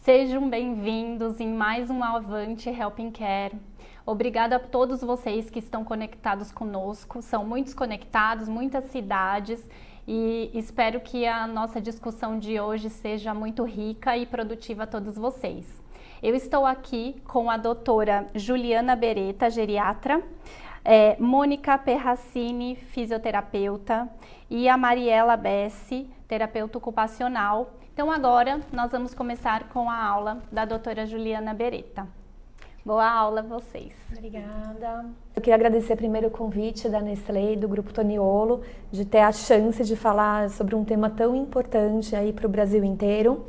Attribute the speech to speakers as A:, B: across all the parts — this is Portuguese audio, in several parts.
A: Sejam bem-vindos em mais um Avante Helping Care. Obrigada a todos vocês que estão conectados conosco. São muitos conectados, muitas cidades e espero que a nossa discussão de hoje seja muito rica e produtiva a todos vocês. Eu estou aqui com a doutora Juliana Beretta, geriatra, Mônica Perracini, fisioterapeuta, e a Mariela Bessi, terapeuta ocupacional. Então agora nós vamos começar com a aula da doutora Juliana Beretta. Boa aula a vocês.
B: Obrigada. Eu queria agradecer primeiro o convite da Nestlé e do Grupo Toniolo de ter a chance de falar sobre um tema tão importante aí para o Brasil inteiro.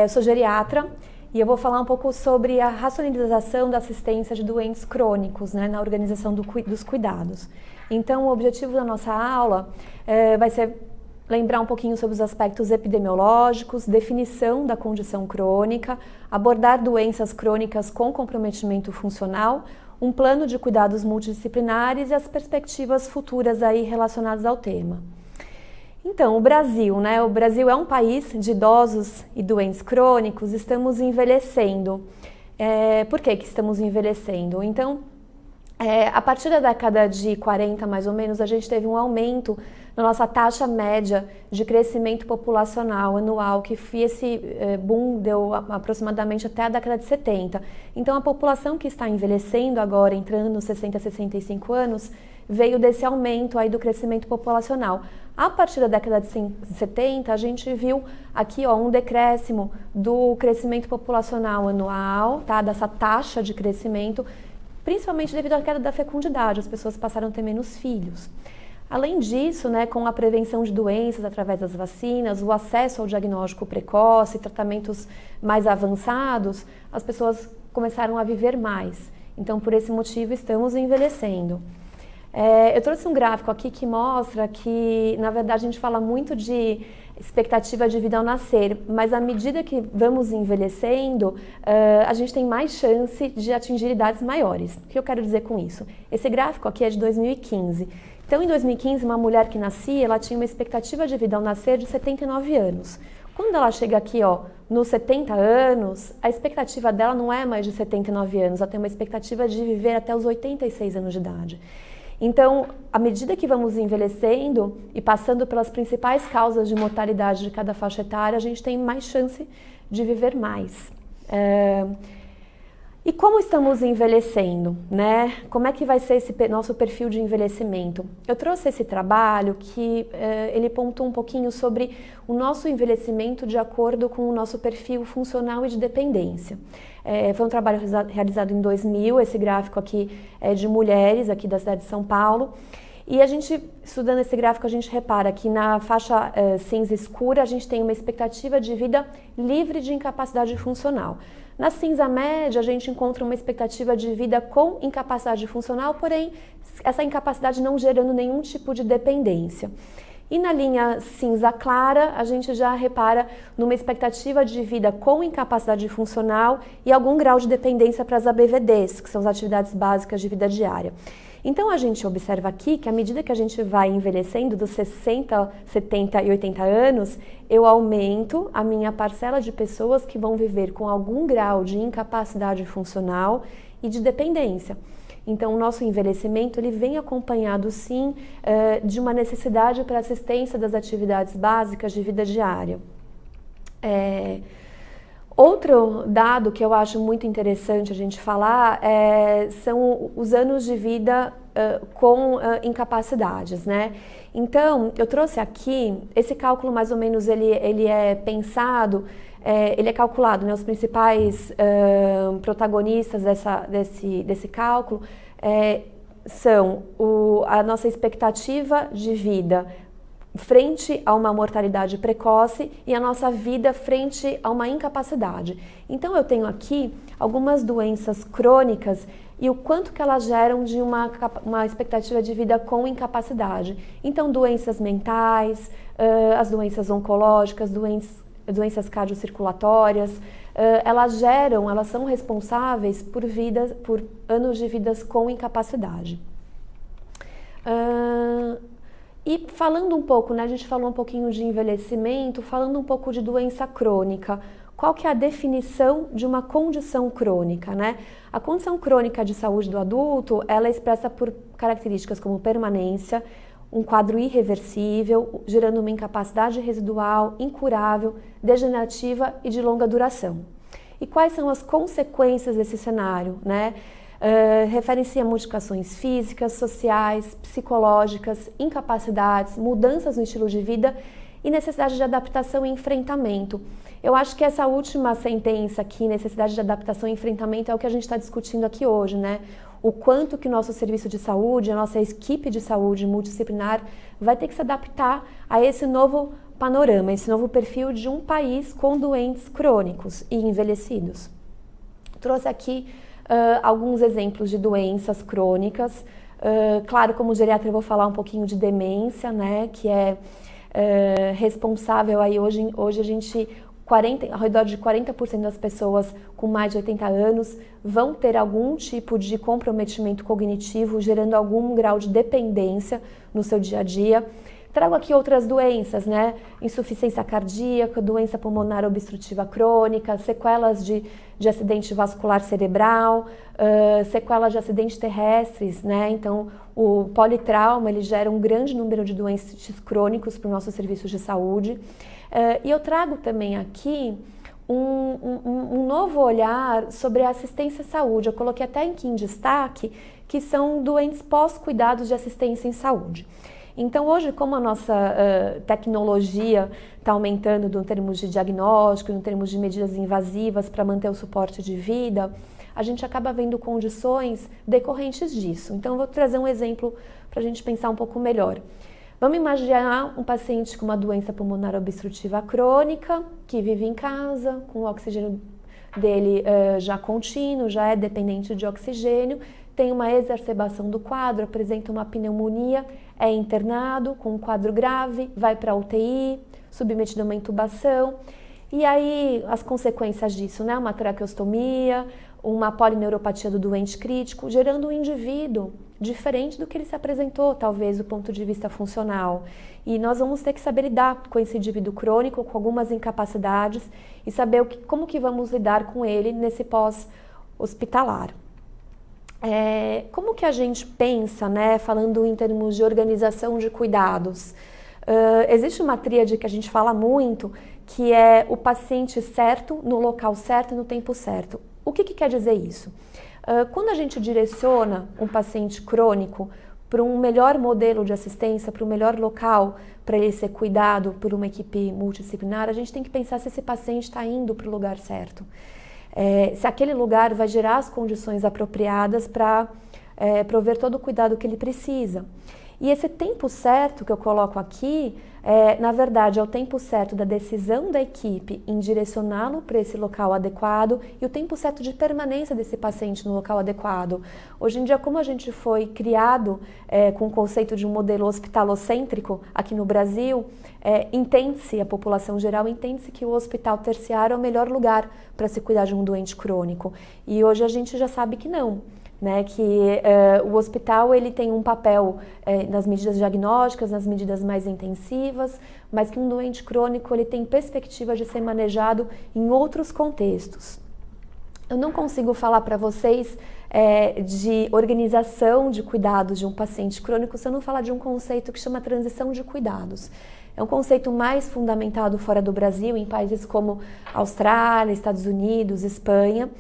B: Eu sou geriatra e eu vou falar um pouco sobre a racionalização da assistência de doentes crônicos, né, na organização dos cuidados. Então o objetivo da nossa aula vai ser lembrar um pouquinho sobre os aspectos epidemiológicos, definição da condição crônica, abordar doenças crônicas com comprometimento funcional, um plano de cuidados multidisciplinares e as perspectivas futuras aí relacionadas ao tema. Então, o Brasil, né? O Brasil é um país de idosos e doentes crônicos, estamos envelhecendo. Por que estamos envelhecendo? Então, a partir da década de 40, mais ou menos, a gente teve um aumento na nossa taxa média de crescimento populacional anual, que foi esse boom deu aproximadamente até a década de 70. Então, a população que está envelhecendo agora, entrando nos 60 a 65 anos, veio desse aumento aí do crescimento populacional. A partir da década de 70, a gente viu aqui um decréscimo do crescimento populacional anual, tá? Dessa taxa de crescimento, principalmente devido à queda da fecundidade, as pessoas passaram a ter menos filhos. Além disso, né, com a prevenção de doenças através das vacinas, o acesso ao diagnóstico precoce, tratamentos mais avançados, as pessoas começaram a viver mais. Então, por esse motivo, estamos envelhecendo. Eu trouxe um gráfico aqui que mostra que, na verdade, a gente fala muito de expectativa de vida ao nascer, mas à medida que vamos envelhecendo, a gente tem mais chance de atingir idades maiores. O que eu quero dizer com isso? Esse gráfico aqui é de 2015. Então, em 2015, uma mulher que nascia, ela tinha uma expectativa de vida ao nascer de 79 anos. Quando ela chega aqui, nos 70 anos, a expectativa dela não é mais de 79 anos, ela tem uma expectativa de viver até os 86 anos de idade. Então, à medida que vamos envelhecendo e passando pelas principais causas de mortalidade de cada faixa etária, a gente tem mais chance de viver mais. E como estamos envelhecendo, né? Como é que vai ser esse nosso perfil de envelhecimento? Eu trouxe esse trabalho que ele pontua um pouquinho sobre o nosso envelhecimento de acordo com o nosso perfil funcional e de dependência. Foi um trabalho realizado em 2000, esse gráfico aqui é de mulheres aqui da cidade de São Paulo. E a gente, estudando esse gráfico, a gente repara que na faixa cinza escura a gente tem uma expectativa de vida livre de incapacidade funcional. Na cinza média, a gente encontra uma expectativa de vida com incapacidade funcional, porém, essa incapacidade não gerando nenhum tipo de dependência. E na linha cinza clara, a gente já repara numa expectativa de vida com incapacidade funcional e algum grau de dependência para as ABVDs, que são as atividades básicas de vida diária. Então, a gente observa aqui que à medida que a gente vai envelhecendo dos 60, 70 e 80 anos, eu aumento a minha parcela de pessoas que vão viver com algum grau de incapacidade funcional e de dependência. Então, o nosso envelhecimento ele vem acompanhado, sim, de uma necessidade para assistência das atividades básicas de vida diária. Outro dado que eu acho muito interessante a gente falar são os anos de vida com incapacidades, né? Então, eu trouxe aqui, esse cálculo mais ou menos ele é pensado, ele é calculado, né? Os principais protagonistas desse cálculo são a nossa expectativa de vida frente a uma mortalidade precoce e a nossa vida frente a uma incapacidade. Então, eu tenho aqui algumas doenças crônicas e o quanto que elas geram de uma expectativa de vida com incapacidade. Então, doenças mentais, as doenças oncológicas, doenças cardiocirculatórias, elas são responsáveis por anos de vidas com incapacidade. E falando um pouco, né, a gente falou um pouquinho de envelhecimento, falando um pouco de doença crônica. qual que é a definição de uma condição crônica, né? A condição crônica de saúde do adulto, ela é expressa por características como permanência, um quadro irreversível, gerando uma incapacidade residual, incurável, degenerativa e de longa duração. E quais são as consequências desse cenário, né? Referem-se a modificações físicas, sociais, psicológicas, incapacidades, mudanças no estilo de vida e necessidade de adaptação e enfrentamento. Eu acho que essa última sentença aqui, necessidade de adaptação e enfrentamento, é o que a gente está discutindo aqui hoje, né? O quanto que o nosso serviço de saúde, a nossa equipe de saúde multidisciplinar vai ter que se adaptar a esse novo panorama, esse novo perfil de um país com doentes crônicos e envelhecidos. Trouxe aqui alguns exemplos de doenças crônicas. Claro, como geriatra eu vou falar um pouquinho de demência, né, que é responsável aí hoje a gente... ao redor de 40% das pessoas com mais de 80 anos vão ter algum tipo de comprometimento cognitivo, gerando algum grau de dependência no seu dia a dia. Trago aqui outras doenças, né? Insuficiência cardíaca, doença pulmonar obstrutiva crônica, sequelas de acidente vascular cerebral, sequelas de acidentes terrestres, né? Então, o politrauma, ele gera um grande número de doentes crônicos para o nosso serviço de saúde. E eu trago também aqui um novo olhar sobre a assistência à saúde. Eu coloquei até aqui em destaque que são doentes pós-cuidados de assistência em saúde. Então hoje, como a nossa tecnologia está aumentando em termos de diagnóstico, em termos de medidas invasivas para manter o suporte de vida, a gente acaba vendo condições decorrentes disso. Então eu vou trazer um exemplo para a gente pensar um pouco melhor. Vamos imaginar um paciente com uma doença pulmonar obstrutiva crônica, que vive em casa, com o oxigênio dele já contínuo, já é dependente de oxigênio, tem uma exacerbação do quadro, apresenta uma pneumonia, é internado com um quadro grave, vai para a UTI, submetido a uma intubação. E aí as consequências disso, né? Uma traqueostomia, uma polineuropatia do doente crítico, gerando um indivíduo diferente do que ele se apresentou, talvez, do ponto de vista funcional. E nós vamos ter que saber lidar com esse indivíduo crônico, com algumas incapacidades e saber como que vamos lidar com ele nesse pós-hospitalar. Como que a gente pensa, né, falando em termos de organização de cuidados? Existe uma tríade que a gente fala muito, que é o paciente certo, no local certo e no tempo certo. O que quer dizer isso? Quando a gente direciona um paciente crônico para um melhor modelo de assistência, para um melhor local para ele ser cuidado por uma equipe multidisciplinar, a gente tem que pensar se esse paciente está indo para o lugar certo. Se aquele lugar vai gerar as condições apropriadas para prover todo o cuidado que ele precisa. E esse tempo certo que eu coloco aqui, na verdade, é o tempo certo da decisão da equipe em direcioná-lo para esse local adequado e o tempo certo de permanência desse paciente no local adequado. Hoje em dia, como a gente foi criado com o conceito de um modelo hospitalocêntrico aqui no Brasil, entende-se, a população geral entende-se que o hospital terciário é o melhor lugar para se cuidar de um doente crônico. E hoje a gente já sabe que não. Né, que o hospital ele tem um papel nas medidas diagnósticas, nas medidas mais intensivas, mas que um doente crônico ele tem perspectiva de ser manejado em outros contextos. Eu não consigo falar para vocês de organização de cuidados de um paciente crônico se eu não falar de um conceito que chama transição de cuidados. É um conceito mais fundamentado fora do Brasil, em países como Austrália, Estados Unidos, Espanha.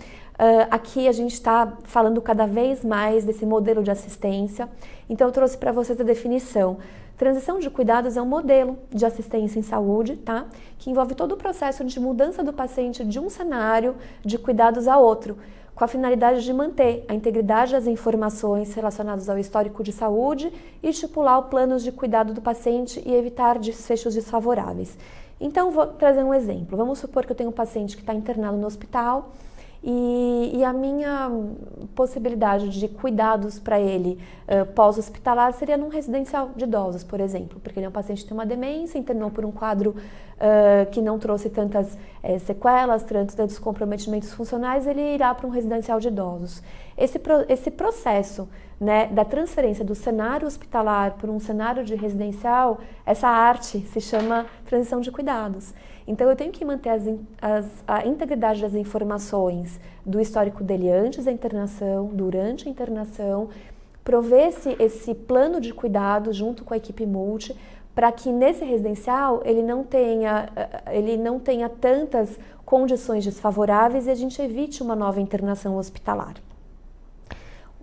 B: Aqui a gente está falando cada vez mais desse modelo de assistência, então eu trouxe para vocês a definição. Transição de cuidados é um modelo de assistência em saúde, tá? Que envolve todo o processo de mudança do paciente de um cenário de cuidados a outro, com a finalidade de manter a integridade das informações relacionadas ao histórico de saúde e estipular planos de cuidado do paciente e evitar desfechos desfavoráveis. Então, vou trazer um exemplo. Vamos supor que eu tenho um paciente que está internado no hospital, e a minha possibilidade de cuidados para ele pós-hospitalar seria num residencial de idosos, por exemplo, porque ele é um paciente que tem uma demência, internou por um quadro que não trouxe tantas sequelas, tantos comprometimentos funcionais, ele irá para um residencial de idosos. esse processo, né, da transferência do cenário hospitalar para um cenário de residencial, essa arte se chama transição de cuidados. Então, eu tenho que manter a integridade das informações do histórico dele antes da internação, durante a internação, prover esse plano de cuidado junto com a equipe multi, para que nesse residencial ele não tenha tantas condições desfavoráveis e a gente evite uma nova internação hospitalar.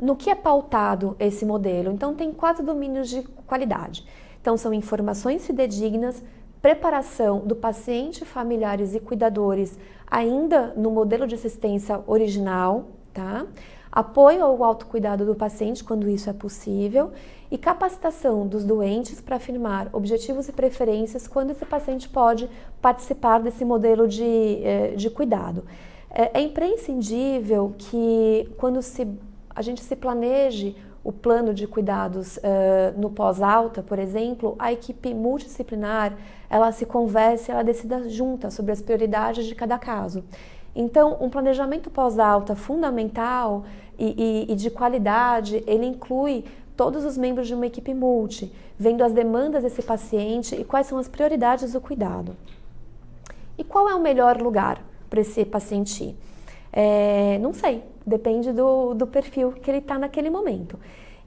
B: No que é pautado esse modelo? Então, tem 4 domínios de qualidade. Então, são informações fidedignas, preparação do paciente, familiares e cuidadores ainda no modelo de assistência original, tá? Apoio ao autocuidado do paciente quando isso é possível e capacitação dos doentes para afirmar objetivos e preferências quando esse paciente pode participar desse modelo de cuidado. É imprescindível que quando a gente se planeje o plano de cuidados no pós-alta, por exemplo, a equipe multidisciplinar, ela se converse, ela decida junta sobre as prioridades de cada caso. Então, um planejamento pós-alta fundamental e de qualidade, ele inclui todos os membros de uma equipe multi, vendo as demandas desse paciente e quais são as prioridades do cuidado. E qual é o melhor lugar para esse paciente ir? Não sei, depende do perfil que ele está naquele momento.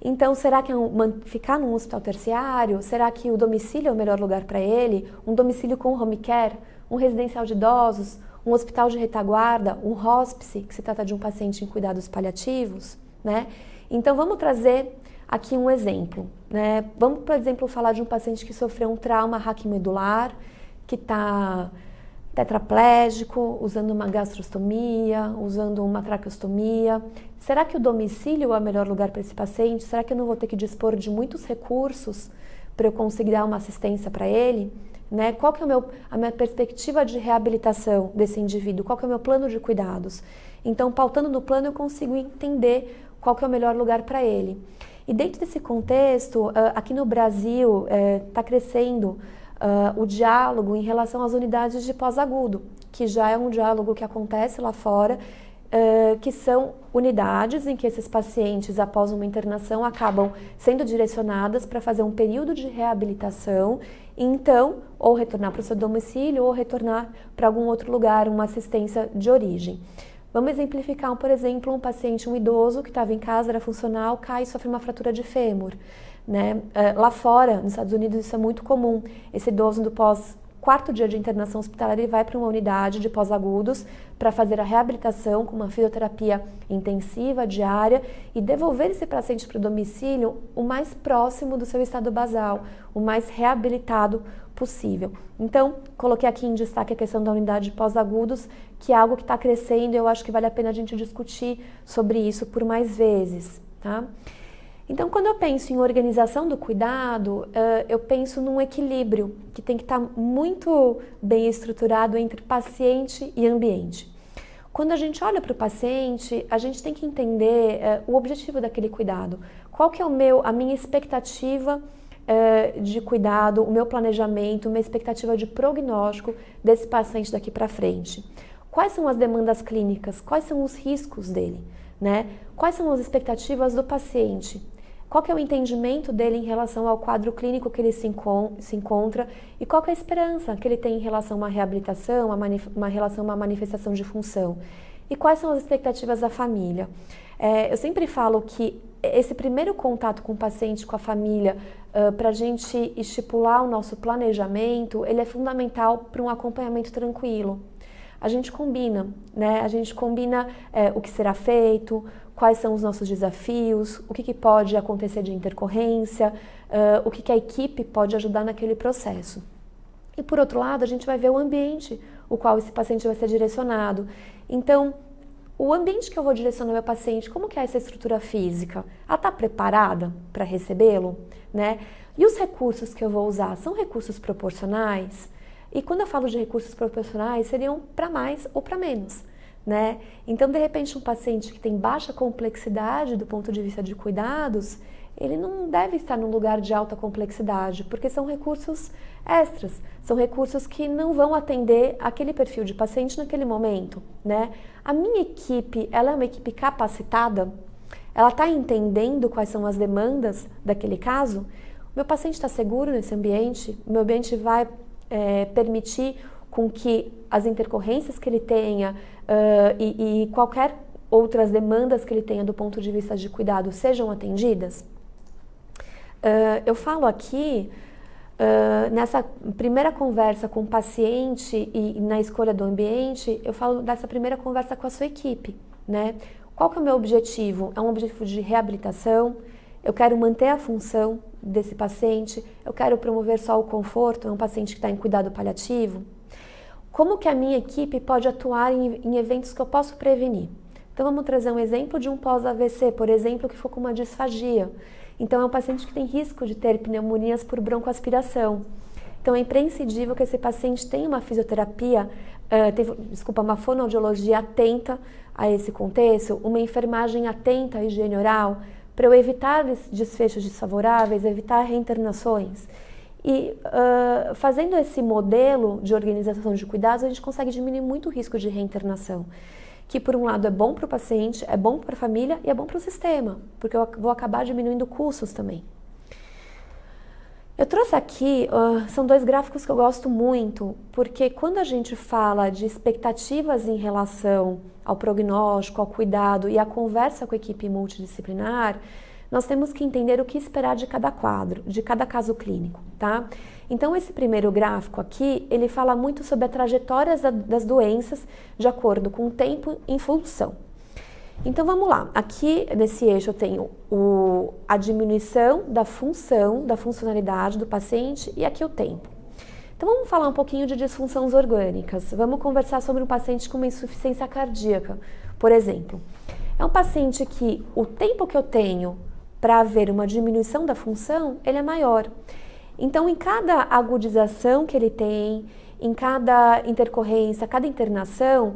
B: Então, será que ficar num hospital terciário? Será que o domicílio é o melhor lugar para ele? Um domicílio com home care? Um residencial de idosos? Um hospital de retaguarda? Um hospice, que se trata de um paciente em cuidados paliativos, né? Então, vamos trazer aqui um exemplo, né? Vamos, por exemplo, falar de um paciente que sofreu um trauma raquimedular, que está tetraplégico, usando uma gastrostomia, usando uma traqueostomia. Será que o domicílio é o melhor lugar para esse paciente? Será que eu não vou ter que dispor de muitos recursos para eu conseguir dar uma assistência para ele? Né? Qual que é a minha perspectiva de reabilitação desse indivíduo? Qual que é o meu plano de cuidados? Então, pautando no plano, eu consigo entender qual que é o melhor lugar para ele. E dentro desse contexto, aqui no Brasil, está crescendo o diálogo em relação às unidades de pós-agudo, que já é um diálogo que acontece lá fora, que são unidades em que esses pacientes, após uma internação, acabam sendo direcionadas para fazer um período de reabilitação e então ou retornar para o seu domicílio ou retornar para algum outro lugar, uma assistência de origem. Vamos exemplificar, por exemplo, um paciente, um idoso que estava em casa, era funcional, cai e sofre uma fratura de fêmur. Né? Lá fora, nos Estados Unidos, isso é muito comum. Esse idoso, do pós-4º dia de internação hospitalar, ele vai para uma unidade de pós-agudos para fazer a reabilitação com uma fisioterapia intensiva, diária, e devolver esse paciente para o domicílio o mais próximo do seu estado basal, o mais reabilitado possível. Então, coloquei aqui em destaque a questão da unidade de pós-agudos, que é algo que está crescendo e eu acho que vale a pena a gente discutir sobre isso por mais vezes, tá? Então, quando eu penso em organização do cuidado, eu penso num equilíbrio que tem que estar muito bem estruturado entre paciente e ambiente. Quando a gente olha para o paciente, a gente tem que entender o objetivo daquele cuidado. Qual que é a minha expectativa de cuidado, o meu planejamento, uma expectativa de prognóstico desse paciente daqui para frente. Quais são as demandas clínicas? Quais são os riscos dele? Né? Quais são as expectativas do paciente? Qual que é o entendimento dele em relação ao quadro clínico que ele se encontra e qual que é a esperança que ele tem em relação a uma reabilitação, uma relação a uma manifestação de função? E quais são as expectativas da família? Eu sempre falo que esse primeiro contato com o paciente, com a família, para a gente estipular o nosso planejamento, ele é fundamental para um acompanhamento tranquilo. A gente combina, né? A gente combina o que será feito, quais são os nossos desafios, o que pode acontecer de intercorrência, o que a equipe pode ajudar naquele processo. E por outro lado, a gente vai ver o ambiente o qual esse paciente vai ser direcionado. Então, o ambiente que eu vou direcionar meu paciente, como que é essa estrutura física? Ela está preparada para recebê-lo? Né? E os recursos que eu vou usar, são recursos proporcionais? E quando eu falo de recursos proporcionais, seriam para mais ou para menos, né? Então, de repente, um paciente que tem baixa complexidade do ponto de vista de cuidados, ele não deve estar num lugar de alta complexidade, porque são recursos extras, são recursos que não vão atender aquele perfil de paciente naquele momento, né? A minha equipe, ela é uma equipe capacitada? Ela está entendendo quais são as demandas daquele caso? Meu paciente está seguro nesse ambiente? Meu ambiente vai permitir com que as intercorrências que ele tenha e qualquer outras demandas que ele tenha do ponto de vista de cuidado sejam atendidas? Eu falo aqui, nessa primeira conversa com o paciente e na escolha do ambiente, eu falo dessa primeira conversa com a sua equipe, né? Qual que é o meu objetivo? É um objetivo de reabilitação? Eu quero manter a função desse paciente? Eu quero promover só o conforto? É um paciente que está em cuidado paliativo? Como que a minha equipe pode atuar em eventos que eu posso prevenir? Então vamos trazer um exemplo de um pós-AVC, por exemplo, que for com uma disfagia. Então é um paciente que tem risco de ter pneumonias por broncoaspiração. Então é imprescindível que esse paciente tenha uma fisioterapia, uma fonoaudiologia atenta a esse contexto, uma enfermagem atenta à higiene oral, para eu evitar desfechos desfavoráveis, evitar reinternações. E fazendo esse modelo de organização de cuidados, a gente consegue diminuir muito o risco de reinternação, que por um lado é bom para o paciente, é bom para a família e é bom para o sistema, porque eu vou acabar diminuindo custos também. Eu trouxe aqui, são dois gráficos que eu gosto muito, porque quando a gente fala de expectativas em relação ao prognóstico, ao cuidado e à conversa com a equipe multidisciplinar, nós temos que entender o que esperar de cada quadro, de cada caso clínico, tá? Então esse primeiro gráfico aqui, ele fala muito sobre a trajetória das doenças de acordo com o tempo em função. Então vamos lá, aqui nesse eixo eu tenho a diminuição da função, da funcionalidade do paciente e aqui o tempo. Então vamos falar um pouquinho de disfunções orgânicas, vamos conversar sobre um paciente com uma insuficiência cardíaca, por exemplo. É um paciente que o tempo que eu tenho para haver uma diminuição da função, ele é maior. Então em cada agudização que ele tem, em cada intercorrência, cada internação,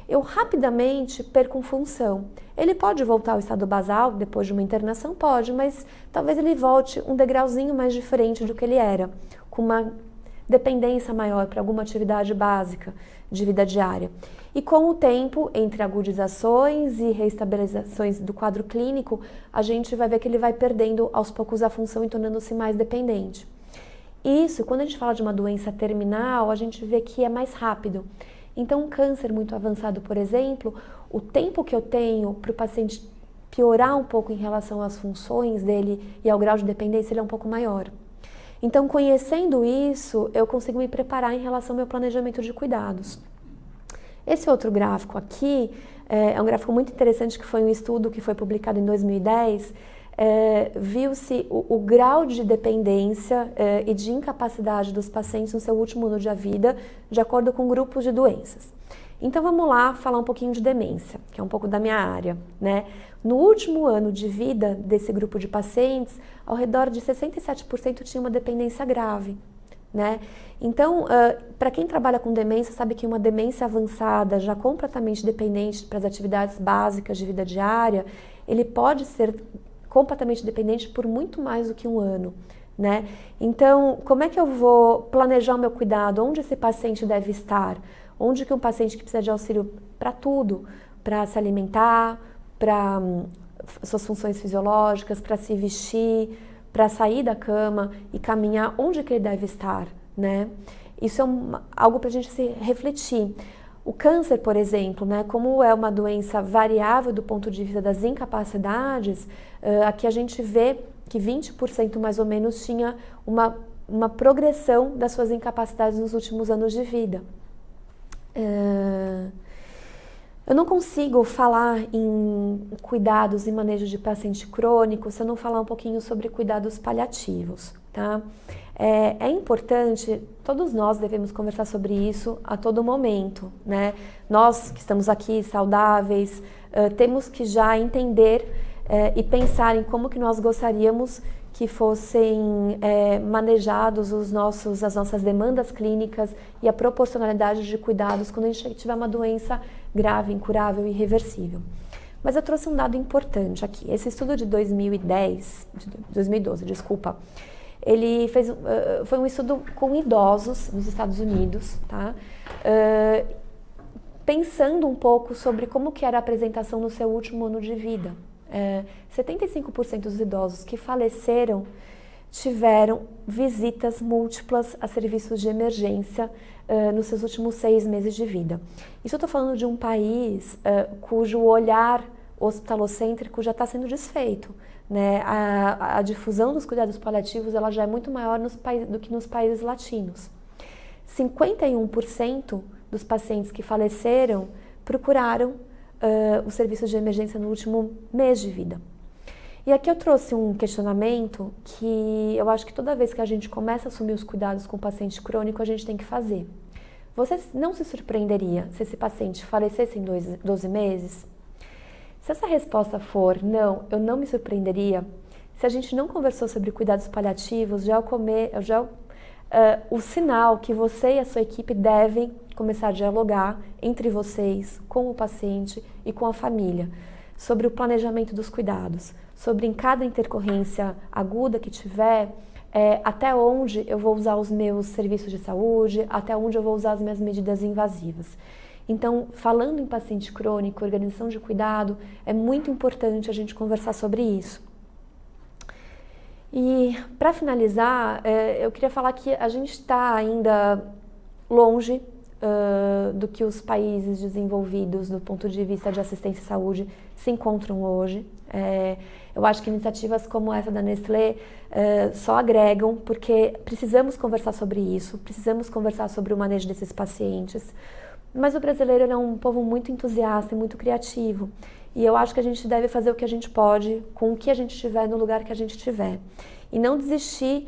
B: eu rapidamente perco função. Ele pode voltar ao estado basal depois de uma internação? Pode, mas talvez ele volte um degrauzinho mais diferente do que ele era, com uma dependência maior para alguma atividade básica de vida diária. E com o tempo, entre agudizações e reestabilizações do quadro clínico, a gente vai ver que ele vai perdendo aos poucos a função e tornando-se mais dependente. Isso, quando a gente fala de uma doença terminal, a gente vê que é mais rápido. Então, um câncer muito avançado, por exemplo, o tempo que eu tenho para o paciente piorar um pouco em relação às funções dele e ao grau de dependência, ele é um pouco maior. Então, conhecendo isso, eu consigo me preparar em relação ao meu planejamento de cuidados. Esse outro gráfico aqui é um gráfico muito interessante, que foi um estudo que foi publicado em 2010, viu-se o grau de dependência e de incapacidade dos pacientes no seu último ano de vida, de acordo com grupos de doenças. Então vamos lá falar um pouquinho de demência, que é um pouco da minha área, né? No último ano de vida desse grupo de pacientes, ao redor de 67% tinha uma dependência grave, né? Então, para quem trabalha com demência, sabe que uma demência avançada, já completamente dependente para as atividades básicas de vida diária, ele pode ser completamente dependente por muito mais do que um ano, né? Então, como é que eu vou planejar o meu cuidado? Onde esse paciente deve estar? Onde que um paciente que precisa de auxílio para tudo, para se alimentar, para suas funções fisiológicas, para se vestir, para sair da cama e caminhar, onde que ele deve estar, né? Isso é algo para a gente se refletir. O câncer, por exemplo, né, como é uma doença variável do ponto de vista das incapacidades, aqui a gente vê que 20% mais ou menos tinha uma progressão das suas incapacidades nos últimos anos de vida. Eu não consigo falar em cuidados e manejo de paciente crônico se eu não falar um pouquinho sobre cuidados paliativos, tá? É importante, todos nós devemos conversar sobre isso a todo momento, né? Nós que estamos aqui saudáveis, temos que já entender e pensar em como que nós gostaríamos que fossem manejados as nossas demandas clínicas e a proporcionalidade de cuidados quando a gente tiver uma doença grave, incurável e irreversível. Mas eu trouxe um dado importante aqui. Esse estudo de 2012, ele foi um estudo com idosos nos Estados Unidos, tá? Pensando um pouco sobre como que era a apresentação no seu último ano de vida. 75% dos idosos que faleceram tiveram visitas múltiplas a serviços de emergência nos seus últimos 6 meses de vida. Isso eu estou falando de um país cujo olhar hospitalocêntrico já está sendo desfeito, né? A difusão dos cuidados paliativos ela já é muito maior do que nos países latinos. 51% dos pacientes que faleceram procuraram o serviço de emergência no último mês de vida. E aqui eu trouxe um questionamento que eu acho que toda vez que a gente começa a assumir os cuidados com o paciente crônico, a gente tem que fazer. Você não se surpreenderia se esse paciente falecesse em 12 meses? Se essa resposta for não, eu não me surpreenderia, se a gente não conversou sobre cuidados paliativos, o sinal que você e a sua equipe devem começar a dialogar entre vocês, com o paciente e com a família, sobre o planejamento dos cuidados, sobre em cada intercorrência aguda que tiver, até onde eu vou usar os meus serviços de saúde, até onde eu vou usar as minhas medidas invasivas. Então, falando em paciente crônico, organização de cuidado, é muito importante a gente conversar sobre isso. E, para finalizar, eu queria falar que a gente está ainda longe do que os países desenvolvidos do ponto de vista de assistência à saúde se encontram hoje. Eu acho que iniciativas como essa da Nestlé só agregam, porque precisamos conversar sobre isso, precisamos conversar sobre o manejo desses pacientes. Mas o brasileiro é um povo muito entusiasta e muito criativo. E eu acho que a gente deve fazer o que a gente pode com o que a gente tiver no lugar que a gente tiver. E não desistir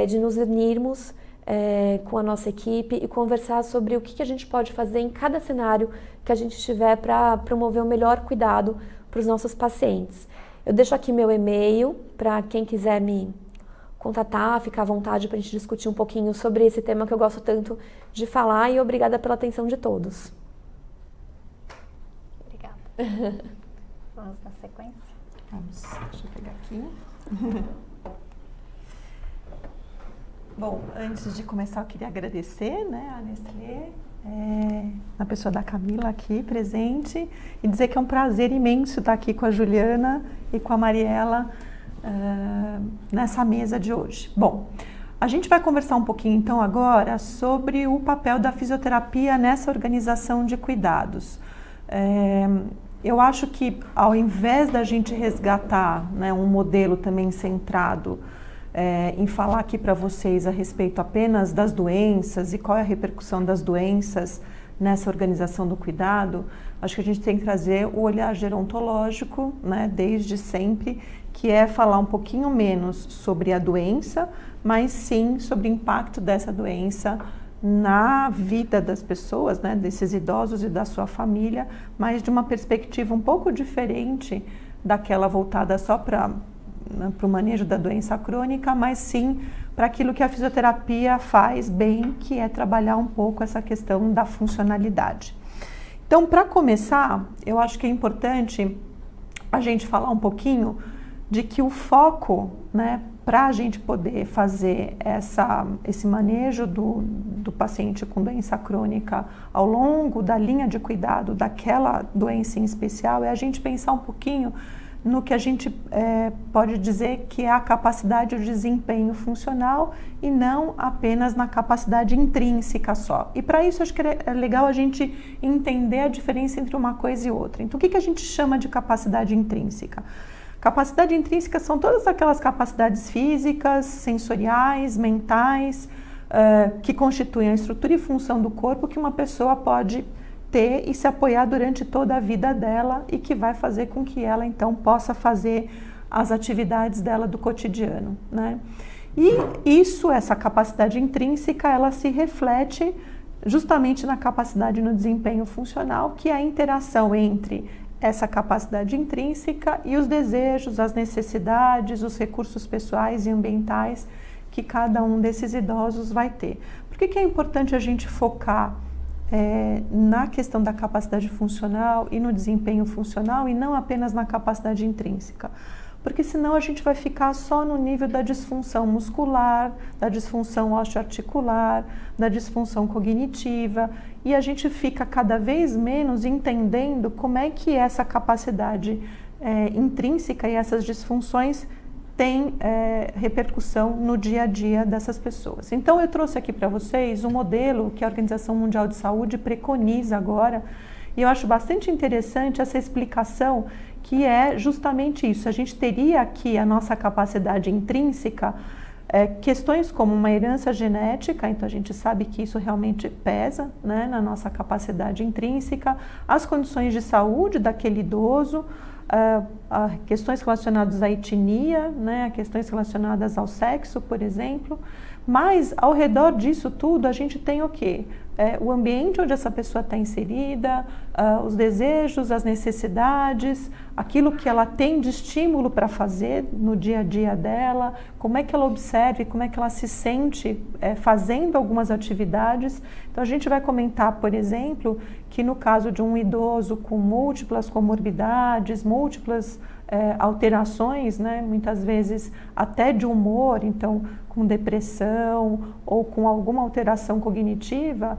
B: de nos unirmos com a nossa equipe e conversar sobre o que a gente pode fazer em cada cenário que a gente tiver para promover o melhor cuidado para os nossos pacientes. Eu deixo aqui meu e-mail para quem quiser me contatar, ficar à vontade para a gente discutir um pouquinho sobre esse tema que eu gosto tanto de falar, e obrigada pela atenção de todos.
A: Obrigada. Vamos na sequência?
C: Vamos, deixa eu pegar aqui. Bom, antes de começar eu queria agradecer, né, a Nestlé, na pessoa da Camila aqui presente, e dizer que é um prazer imenso estar aqui com a Juliana e com a Mariela nessa mesa de hoje. Bom, a gente vai conversar um pouquinho então agora sobre o papel da fisioterapia nessa organização de cuidados. Eu acho que ao invés da gente resgatar, né, um modelo também centrado em falar aqui para vocês a respeito apenas das doenças e qual é a repercussão das doenças nessa organização do cuidado, acho que a gente tem que trazer o olhar gerontológico, né, desde sempre, que é falar um pouquinho menos sobre a doença, mas sim sobre o impacto dessa doença na vida das pessoas, né, desses idosos e da sua família, mas de uma perspectiva um pouco diferente daquela voltada só para o manejo da doença crônica, mas sim para aquilo que a fisioterapia faz bem, que é trabalhar um pouco essa questão da funcionalidade. Então, para começar, eu acho que é importante a gente falar um pouquinho de que o foco, né, para a gente poder fazer esse manejo do paciente com doença crônica ao longo da linha de cuidado daquela doença em especial, é a gente pensar um pouquinho no que a gente pode dizer que é a capacidade de desempenho funcional e não apenas na capacidade intrínseca só. E para isso acho que é legal a gente entender a diferença entre uma coisa e outra. Então o que a gente chama de capacidade intrínseca? Capacidade intrínseca são todas aquelas capacidades físicas, sensoriais, mentais, que constituem a estrutura e função do corpo que uma pessoa pode ter e se apoiar durante toda a vida dela e que vai fazer com que ela então possa fazer as atividades dela do cotidiano, né? E essa capacidade intrínseca, ela se reflete justamente na capacidade no desempenho funcional, que é a interação entre essa capacidade intrínseca e os desejos, as necessidades, os recursos pessoais e ambientais que cada um desses idosos vai ter. Por que é importante a gente focar na questão da capacidade funcional e no desempenho funcional e não apenas na capacidade intrínseca? Porque senão a gente vai ficar só no nível da disfunção muscular, da disfunção osteoarticular, da disfunção cognitiva, e a gente fica cada vez menos entendendo como é que essa capacidade intrínseca e essas disfunções têm repercussão no dia a dia dessas pessoas. Então eu trouxe aqui para vocês um modelo que a Organização Mundial de Saúde preconiza agora, e eu acho bastante interessante essa explicação, que é justamente isso. A gente teria aqui a nossa capacidade intrínseca, questões como uma herança genética, então a gente sabe que isso realmente pesa, né, na nossa capacidade intrínseca, as condições de saúde daquele idoso, questões relacionadas à etnia, né, questões relacionadas ao sexo, por exemplo, mas ao redor disso tudo a gente tem o quê? O ambiente onde essa pessoa está inserida, os desejos, as necessidades, aquilo que ela tem de estímulo para fazer no dia a dia dela, como é que ela observa e como é que ela se sente fazendo algumas atividades. Então a gente vai comentar, por exemplo, que no caso de um idoso com múltiplas comorbidades, múltiplas alterações, né, muitas vezes até de humor, então com depressão ou com alguma alteração cognitiva,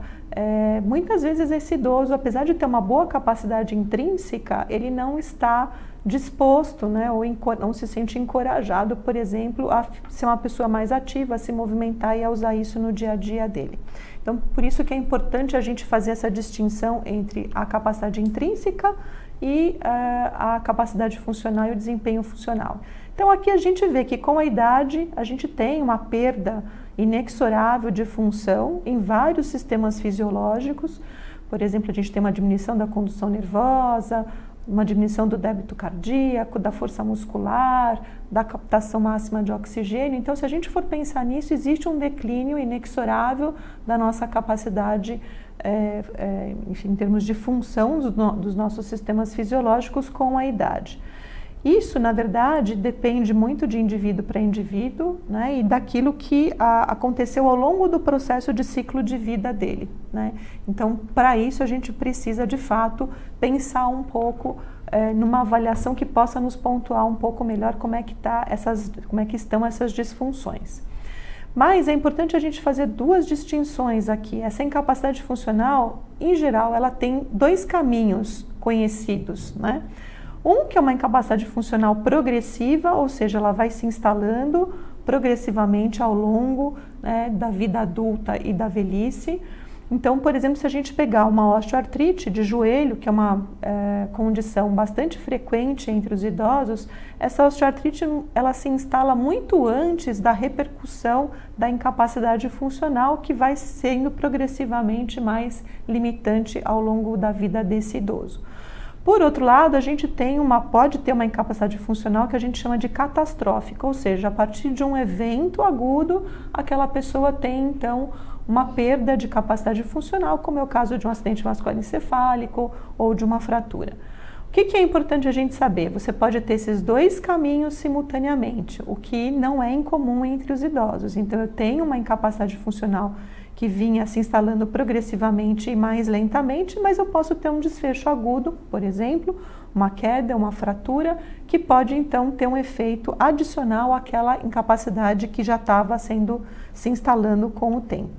C: muitas vezes esse idoso, apesar de ter uma boa capacidade intrínseca, ele não está disposto, né, ou não se sente encorajado, por exemplo, a ser uma pessoa mais ativa, a se movimentar e a usar isso no dia a dia dele. Então, por isso que é importante a gente fazer essa distinção entre a capacidade intrínseca e a capacidade funcional e o desempenho funcional. Então aqui a gente vê que com a idade a gente tem uma perda inexorável de função em vários sistemas fisiológicos. Por exemplo, a gente tem uma diminuição da condução nervosa, uma diminuição do débito cardíaco, da força muscular, da captação máxima de oxigênio. Então, se a gente for pensar nisso, existe um declínio inexorável da nossa capacidade, enfim, em termos de função dos nossos sistemas fisiológicos com a idade. Isso, na verdade, depende muito de indivíduo para indivíduo, né, e daquilo que aconteceu ao longo do processo de ciclo de vida dele, né? Então, para isso, a gente precisa, de fato, pensar um pouco numa avaliação que possa nos pontuar um pouco melhor como é que estão essas disfunções. Mas é importante a gente fazer duas distinções aqui. Essa incapacidade funcional, em geral, ela tem dois caminhos conhecidos, né? Um que é uma incapacidade funcional progressiva, ou seja, ela vai se instalando progressivamente ao longo, né, da vida adulta e da velhice. Então, por exemplo, se a gente pegar uma osteoartrite de joelho, que é uma condição bastante frequente entre os idosos, essa osteoartrite ela se instala muito antes da repercussão da incapacidade funcional, que vai sendo progressivamente mais limitante ao longo da vida desse idoso. Por outro lado, a gente pode ter uma incapacidade funcional que a gente chama de catastrófica, ou seja, a partir de um evento agudo, aquela pessoa tem, então, uma perda de capacidade funcional, como é o caso de um acidente vascular encefálico ou de uma fratura. O que é importante a gente saber? Você pode ter esses dois caminhos simultaneamente, o que não é incomum entre os idosos. Então, eu tenho uma incapacidade funcional que vinha se instalando progressivamente e mais lentamente, mas eu posso ter um desfecho agudo, por exemplo, uma queda, uma fratura, que pode então ter um efeito adicional àquela incapacidade que já estava se instalando com o tempo.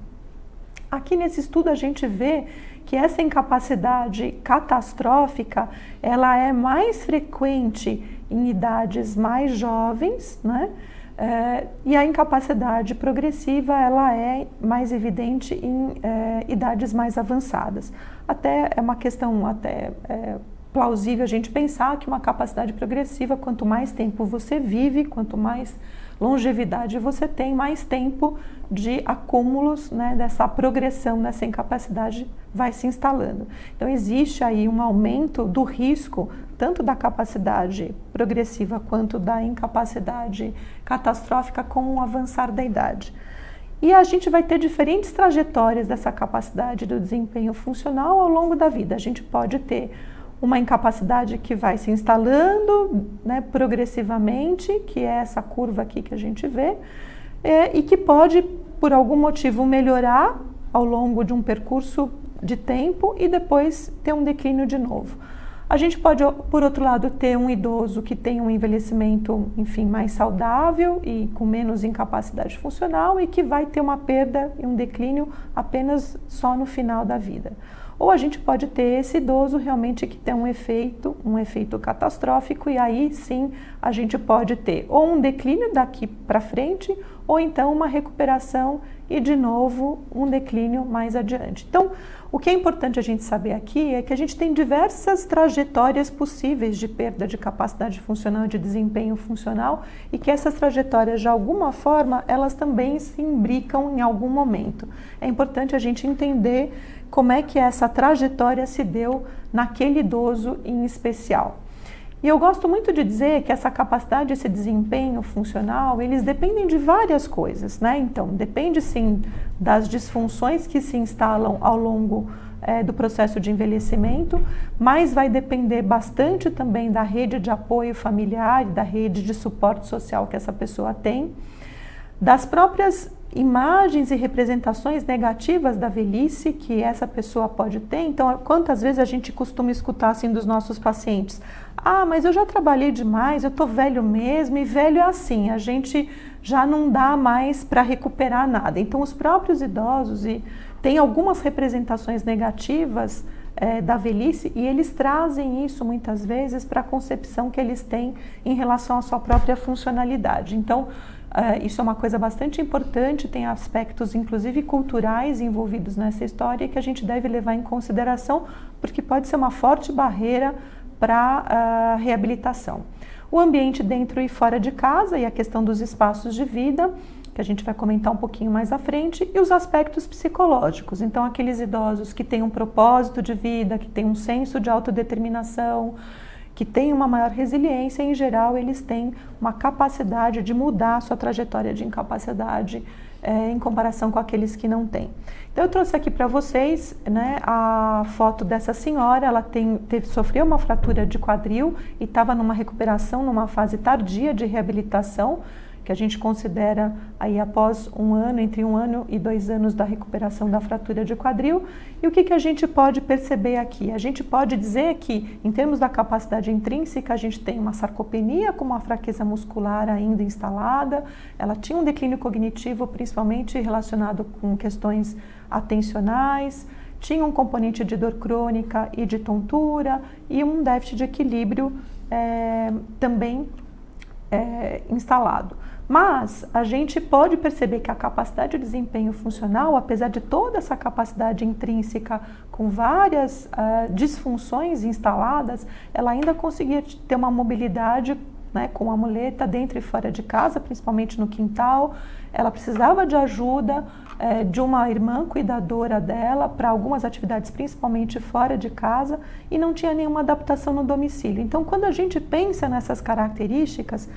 C: Aqui nesse estudo a gente vê que essa incapacidade catastrófica, ela é mais frequente em idades mais jovens, né? E a incapacidade progressiva ela é mais evidente em idades mais avançadas. Até é uma questão plausível a gente pensar que uma capacidade progressiva, quanto mais tempo você vive, quanto mais longevidade você tem, mais tempo de acúmulos, né, dessa progressão, dessa incapacidade vai se instalando. Então existe aí um aumento do risco, tanto da capacidade progressiva quanto da incapacidade catastrófica com o avançar da idade. E a gente vai ter diferentes trajetórias dessa capacidade do desempenho funcional ao longo da vida. A gente pode ter uma incapacidade que vai se instalando, né, progressivamente, que é essa curva aqui que a gente vê, e que pode, por algum motivo, melhorar ao longo de um percurso de tempo e depois ter um declínio de novo. A gente pode, por outro lado, ter um idoso que tem um envelhecimento, enfim, mais saudável e com menos incapacidade funcional e que vai ter uma perda e um declínio apenas só no final da vida. Ou a gente pode ter esse idoso realmente que tem um efeito catastrófico e aí sim a gente pode ter ou um declínio daqui para frente ou então uma recuperação e de novo um declínio mais adiante. Então, o que é importante a gente saber aqui é que a gente tem diversas trajetórias possíveis de perda de capacidade funcional, de desempenho funcional e que essas trajetórias, de alguma forma, elas também se imbricam em algum momento. É importante a gente entender como é que essa trajetória se deu naquele idoso em especial. E eu gosto muito de dizer que essa capacidade, esse desempenho funcional, eles dependem de várias coisas, né? Então, depende sim das disfunções que se instalam ao longo do processo de envelhecimento, mas vai depender bastante também da rede de apoio familiar e da rede de suporte social que essa pessoa tem, das próprias imagens e representações negativas da velhice que essa pessoa pode ter. Então, quantas vezes a gente costuma escutar assim dos nossos pacientes: ah, mas eu já trabalhei demais, eu tô velho mesmo, e velho é assim, a gente já não dá mais para recuperar nada. Então, os próprios idosos têm algumas representações negativas da velhice e eles trazem isso muitas vezes para a concepção que eles têm em relação à sua própria funcionalidade. Então, isso é uma coisa bastante importante, tem aspectos inclusive culturais envolvidos nessa história que a gente deve levar em consideração, porque pode ser uma forte barreira para a reabilitação. O ambiente dentro e fora de casa e a questão dos espaços de vida, que a gente vai comentar um pouquinho mais à frente, e os aspectos psicológicos. Então, aqueles idosos que têm um propósito de vida, que têm um senso de autodeterminação, que têm uma maior resiliência, em geral, eles têm uma capacidade de mudar a sua trajetória de incapacidade em comparação com aqueles que não têm. Então, eu trouxe aqui para vocês, né, a foto dessa senhora. Ela sofreu uma fratura de quadril e estava numa recuperação, numa fase tardia de reabilitação, que a gente considera aí após entre 1 ano e 2 anos da recuperação da fratura de quadril. E o que a gente pode perceber aqui? A gente pode dizer que, em termos da capacidade intrínseca, a gente tem uma sarcopenia com uma fraqueza muscular ainda instalada, ela tinha um declínio cognitivo, principalmente relacionado com questões atencionais, tinha um componente de dor crônica e de tontura e um déficit de equilíbrio também instalado. Mas a gente pode perceber que a capacidade de desempenho funcional, apesar de toda essa capacidade intrínseca com várias disfunções instaladas, ela ainda conseguia ter uma mobilidade, né, com a muleta dentro e fora de casa, principalmente no quintal. Ela precisava de ajuda de uma irmã cuidadora dela para algumas atividades, principalmente fora de casa, e não tinha nenhuma adaptação no domicílio. Então, quando a gente pensa nessas características,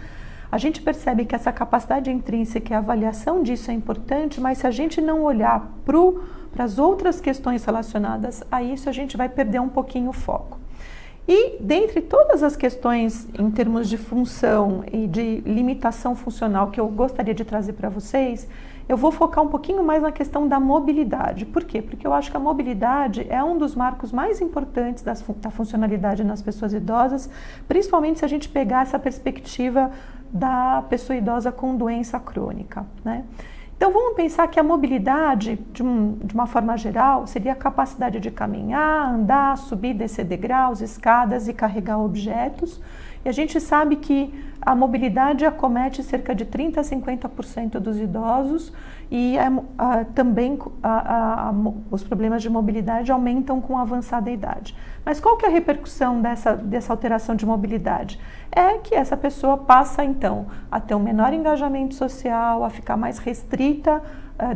C: a gente percebe que essa capacidade intrínseca e a avaliação disso é importante, mas se a gente não olhar para as outras questões relacionadas a isso, a gente vai perder um pouquinho o foco. E dentre todas as questões em termos de função e de limitação funcional que eu gostaria de trazer para vocês, eu vou focar um pouquinho mais na questão da mobilidade. Por quê? Porque eu acho que a mobilidade é um dos marcos mais importantes da funcionalidade nas pessoas idosas, principalmente se a gente pegar essa perspectiva da pessoa idosa com doença crônica, né? Então, vamos pensar que a mobilidade, de uma forma geral, seria a capacidade de caminhar, andar, subir, descer degraus, escadas e carregar objetos. E a gente sabe que a mobilidade acomete cerca de 30% a 50% dos idosos e também os problemas de mobilidade aumentam com a avançada idade. Mas qual que é a repercussão dessa alteração de mobilidade? É que essa pessoa passa, então, a ter um menor engajamento social, a ficar mais restrita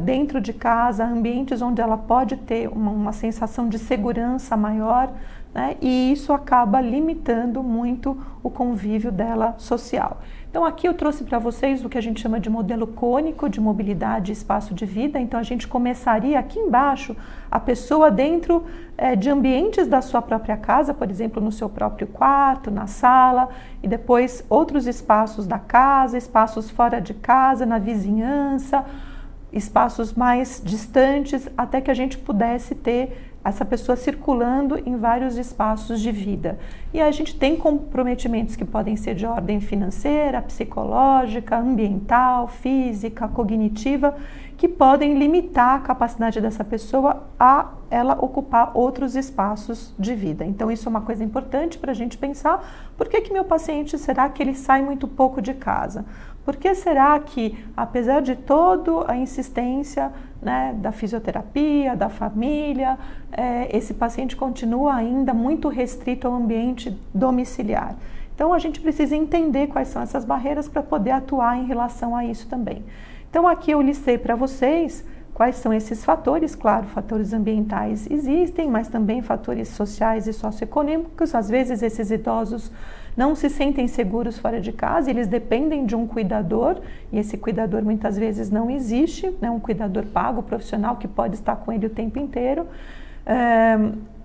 C: dentro de casa, ambientes onde ela pode ter uma sensação de segurança maior, né? E isso acaba limitando muito o convívio dela social. Então, aqui eu trouxe para vocês o que a gente chama de modelo cônico de mobilidade e espaço de vida. Então, a gente começaria aqui embaixo, a pessoa dentro de ambientes da sua própria casa, por exemplo, no seu próprio quarto, na sala, e depois outros espaços da casa, espaços fora de casa, na vizinhança, espaços mais distantes, até que a gente pudesse ter essa pessoa circulando em vários espaços de vida. E a gente tem comprometimentos que podem ser de ordem financeira, psicológica, ambiental, física, cognitiva, que podem limitar a capacidade dessa pessoa a ela ocupar outros espaços de vida. Então isso é uma coisa importante para a gente pensar. Por que meu paciente, será que ele sai muito pouco de casa? Por que será que, apesar de toda a insistência, né, da fisioterapia, da família, esse paciente continua ainda muito restrito ao ambiente domiciliar? Então a gente precisa entender quais são essas barreiras para poder atuar em relação a isso também. Então aqui eu listei para vocês quais são esses fatores. Claro, fatores ambientais existem, mas também fatores sociais e socioeconômicos. Às vezes esses idosos não se sentem seguros fora de casa, eles dependem de um cuidador, e esse cuidador muitas vezes não existe, né? Um cuidador pago, profissional, que pode estar com ele o tempo inteiro.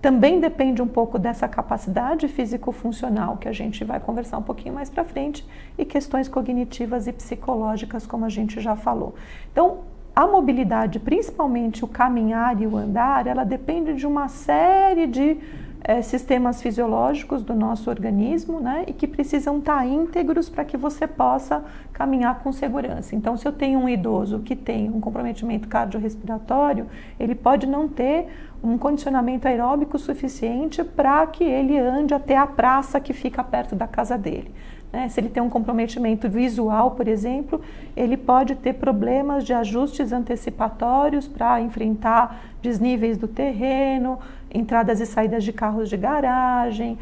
C: Também depende um pouco dessa capacidade físico-funcional, que a gente vai conversar um pouquinho mais para frente, e questões cognitivas e psicológicas, como a gente já falou. Então, a mobilidade, principalmente o caminhar e o andar, ela depende de uma série de sistemas fisiológicos do nosso organismo, né, e que precisam estar íntegros para que você possa caminhar com segurança. Então, se eu tenho um idoso que tem um comprometimento cardiorrespiratório, ele pode não ter um condicionamento aeróbico suficiente para que ele ande até a praça que fica perto da casa dele. Se ele tem um comprometimento visual, por exemplo, ele pode ter problemas de ajustes antecipatórios para enfrentar desníveis do terreno, entradas e saídas de carros de garagem,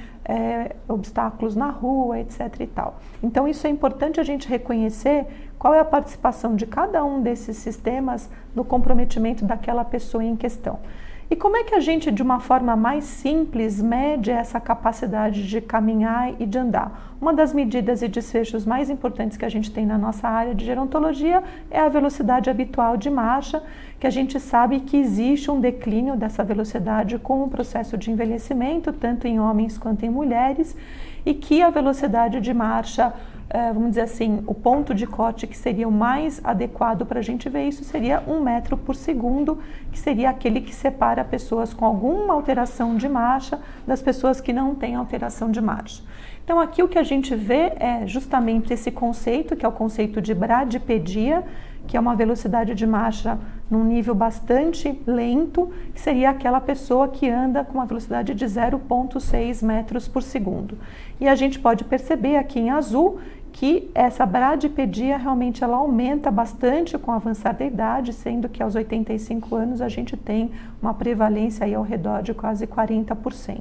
C: obstáculos na rua, etc. e tal. Então isso é importante a gente reconhecer qual é a participação de cada um desses sistemas no comprometimento daquela pessoa em questão. E como é que a gente, de uma forma mais simples, mede essa capacidade de caminhar e de andar? Uma das medidas e desfechos mais importantes que a gente tem na nossa área de gerontologia é a velocidade habitual de marcha, que a gente sabe que existe um declínio dessa velocidade com o processo de envelhecimento, tanto em homens quanto em mulheres, e que a velocidade de marcha, vamos dizer assim, o ponto de corte que seria o mais adequado para a gente ver isso seria 1 metro por segundo, que seria aquele que separa pessoas com alguma alteração de marcha das pessoas que não têm alteração de marcha. Então aqui o que a gente vê é justamente esse conceito, que é o conceito de bradipedia, que é uma velocidade de marcha num nível bastante lento, que seria aquela pessoa que anda com uma velocidade de 0,6 metros por segundo. E a gente pode perceber aqui em azul que essa bradipedia realmente ela aumenta bastante com o avançar da idade, sendo que aos 85 anos a gente tem uma prevalência aí ao redor de quase 40%.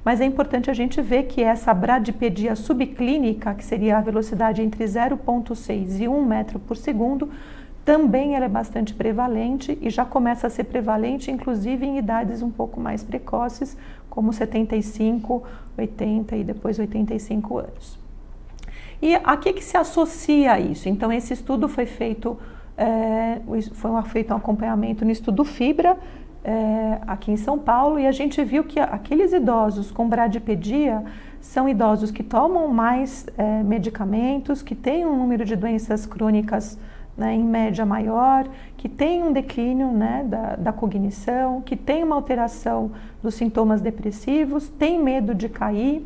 C: Mas é importante a gente ver que essa bradipedia subclínica, que seria a velocidade entre 0,6 e 1 metro por segundo, também ela é bastante prevalente e já começa a ser prevalente, inclusive em idades um pouco mais precoces, como 75, 80 e depois 85 anos. E a que se associa a isso? Então, esse estudo foi feito, feito um acompanhamento no Estudo Fibra, aqui em São Paulo, e a gente viu que aqueles idosos com bradipedia são idosos que tomam mais medicamentos, que têm um número de doenças crônicas, né, em média maior, que tem um declínio, né, da cognição, que tem uma alteração dos sintomas depressivos, tem medo de cair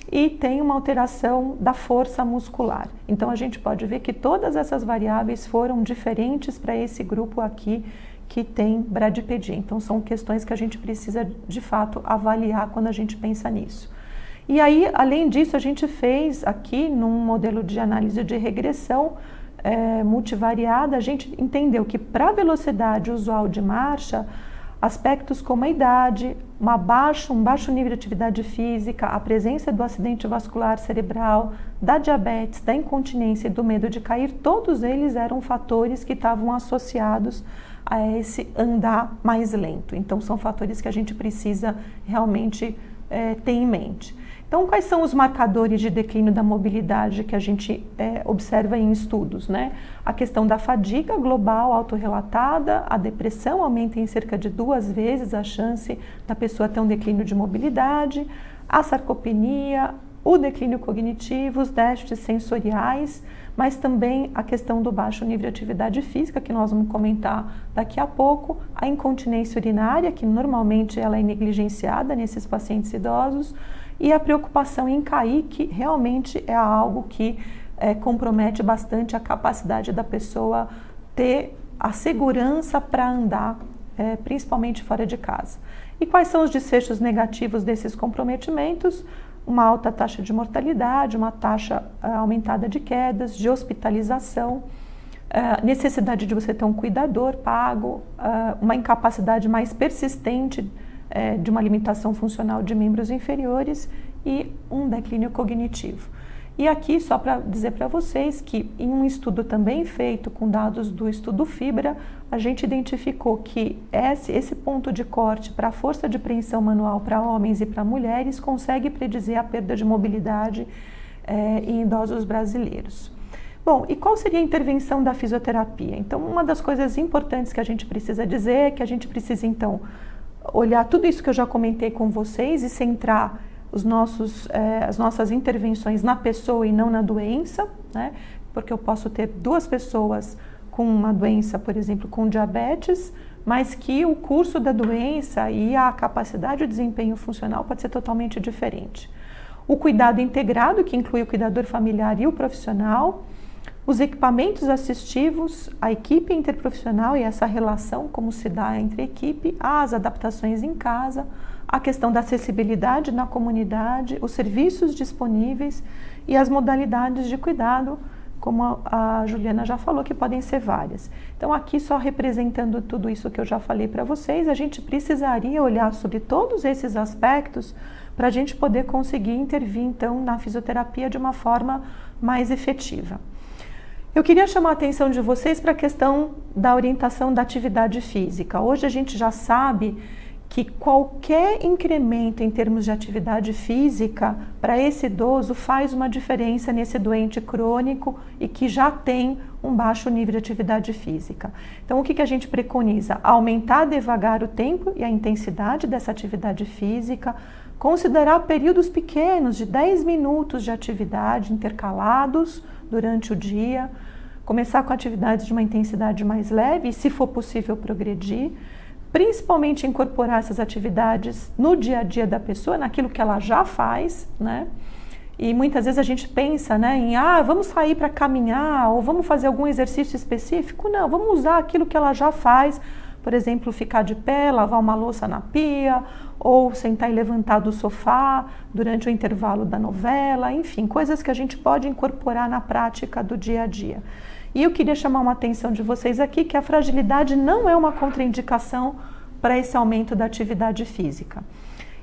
C: e tem uma alteração da força muscular. Então a gente pode ver que todas essas variáveis foram diferentes para esse grupo aqui que tem bradipedia. Então são questões que a gente precisa de fato avaliar quando a gente pensa nisso. E aí, além disso, a gente fez aqui num modelo de análise de regressão multivariada, a gente entendeu que para a velocidade usual de marcha, aspectos como a idade, um baixo nível de atividade física, a presença do acidente vascular cerebral, da diabetes, da incontinência e do medo de cair, todos eles eram fatores que estavam associados a esse andar mais lento. Então, são fatores que a gente precisa realmente ter em mente. Então, quais são os marcadores de declínio da mobilidade que a gente observa em estudos, né? A questão da fadiga global autorrelatada, a depressão aumenta em cerca de 2 vezes a chance da pessoa ter um declínio de mobilidade, a sarcopenia, o declínio cognitivo, os déficits sensoriais, mas também a questão do baixo nível de atividade física, que nós vamos comentar daqui a pouco, a incontinência urinária, que normalmente ela é negligenciada nesses pacientes idosos, e a preocupação em cair, que realmente é algo que compromete bastante a capacidade da pessoa ter a segurança para andar, principalmente fora de casa. E quais são os desfechos negativos desses comprometimentos? Uma alta taxa de mortalidade, uma taxa aumentada de quedas, de hospitalização, necessidade de você ter um cuidador pago, uma incapacidade mais persistente de uma limitação funcional de membros inferiores e um declínio cognitivo. E aqui, só para dizer para vocês que em um estudo também feito com dados do estudo FIBRA, a gente identificou que esse ponto de corte para a força de preensão manual para homens e para mulheres consegue predizer a perda de mobilidade em idosos brasileiros. Bom, e qual seria a intervenção da fisioterapia? Então, uma das coisas importantes que a gente precisa dizer é que a gente precisa, então, olhar tudo isso que eu já comentei com vocês e centrar as nossas intervenções na pessoa e não na doença, né? Porque eu posso ter duas pessoas com uma doença, por exemplo, com diabetes, mas que o curso da doença e a capacidade de desempenho funcional pode ser totalmente diferente. O cuidado integrado, que inclui o cuidador familiar e o profissional, os equipamentos assistivos, a equipe interprofissional e essa relação, como se dá entre a equipe, as adaptações em casa, a questão da acessibilidade na comunidade, os serviços disponíveis e as modalidades de cuidado, como a Juliana já falou, que podem ser várias. Então, aqui só representando tudo isso que eu já falei para vocês, a gente precisaria olhar sobre todos esses aspectos para a gente poder conseguir intervir, então, na fisioterapia de uma forma mais efetiva. Eu queria chamar a atenção de vocês para a questão da orientação da atividade física. Hoje a gente já sabe que qualquer incremento em termos de atividade física para esse idoso faz uma diferença nesse doente crônico e que já tem um baixo nível de atividade física. Então, o que a gente preconiza? Aumentar devagar o tempo e a intensidade dessa atividade física, considerar períodos pequenos de 10 minutos de atividade intercalados durante o dia, começar com atividades de uma intensidade mais leve e, se for possível, progredir. Principalmente incorporar essas atividades no dia a dia da pessoa, naquilo que ela já faz, né? E muitas vezes a gente pensa, né, em vamos sair para caminhar ou vamos fazer algum exercício específico. Não, vamos usar aquilo que ela já faz, por exemplo, ficar de pé, lavar uma louça na pia ou sentar e levantar do sofá durante o intervalo da novela, enfim, coisas que a gente pode incorporar na prática do dia a dia. E eu queria chamar uma atenção de vocês aqui que a fragilidade não é uma contraindicação para esse aumento da atividade física.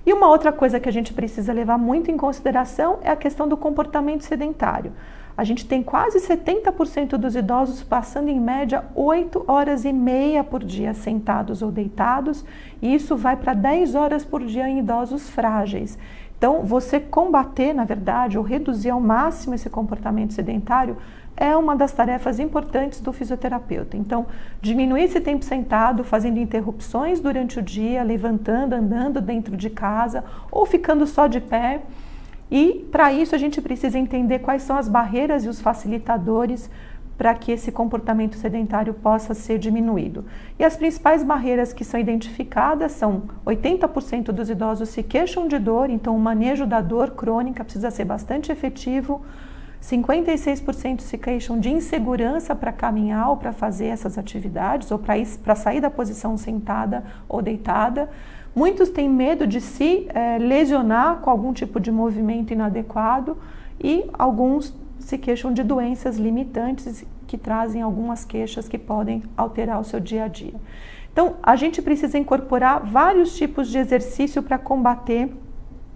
C: E uma outra coisa que a gente precisa levar muito em consideração é a questão do comportamento sedentário. A gente tem quase 70% dos idosos passando em média 8 horas e meia por dia sentados ou deitados, e isso vai para 10 horas por dia em idosos frágeis. Então, você combater, na verdade, ou reduzir ao máximo esse comportamento sedentário é uma das tarefas importantes do fisioterapeuta. Então, diminuir esse tempo sentado, fazendo interrupções durante o dia, levantando, andando dentro de casa ou ficando só de pé. E, para isso, a gente precisa entender quais são as barreiras e os facilitadores para que esse comportamento sedentário possa ser diminuído. E as principais barreiras que são identificadas são 80% dos idosos se queixam de dor, então o manejo da dor crônica precisa ser bastante efetivo. 56% se queixam de insegurança para caminhar ou para fazer essas atividades, ou para sair da posição sentada ou deitada. Muitos têm medo de se lesionar com algum tipo de movimento inadequado e alguns se queixam de doenças limitantes que trazem algumas queixas que podem alterar o seu dia a dia. Então, a gente precisa incorporar vários tipos de exercício para combater,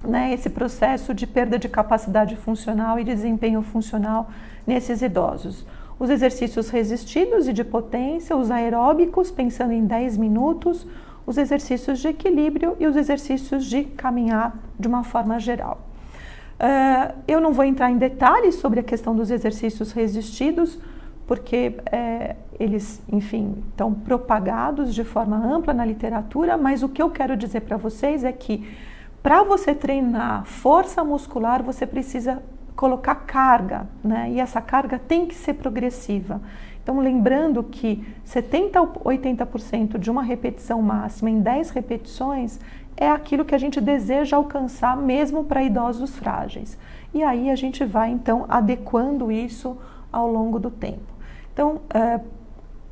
C: né, esse processo de perda de capacidade funcional e de desempenho funcional nesses idosos. Os exercícios resistidos e de potência, os aeróbicos, pensando em 10 minutos, os exercícios de equilíbrio e os exercícios de caminhar de uma forma geral. Eu não vou entrar em detalhes sobre a questão dos exercícios resistidos, porque eles, enfim, estão propagados de forma ampla na literatura, mas o que eu quero dizer para vocês é que para você treinar força muscular, você precisa colocar carga, né? E essa carga tem que ser progressiva. Então, lembrando que 70% a 80% de uma repetição máxima em 10 repetições é aquilo que a gente deseja alcançar mesmo para idosos frágeis. E aí a gente vai, então, adequando isso ao longo do tempo. Então,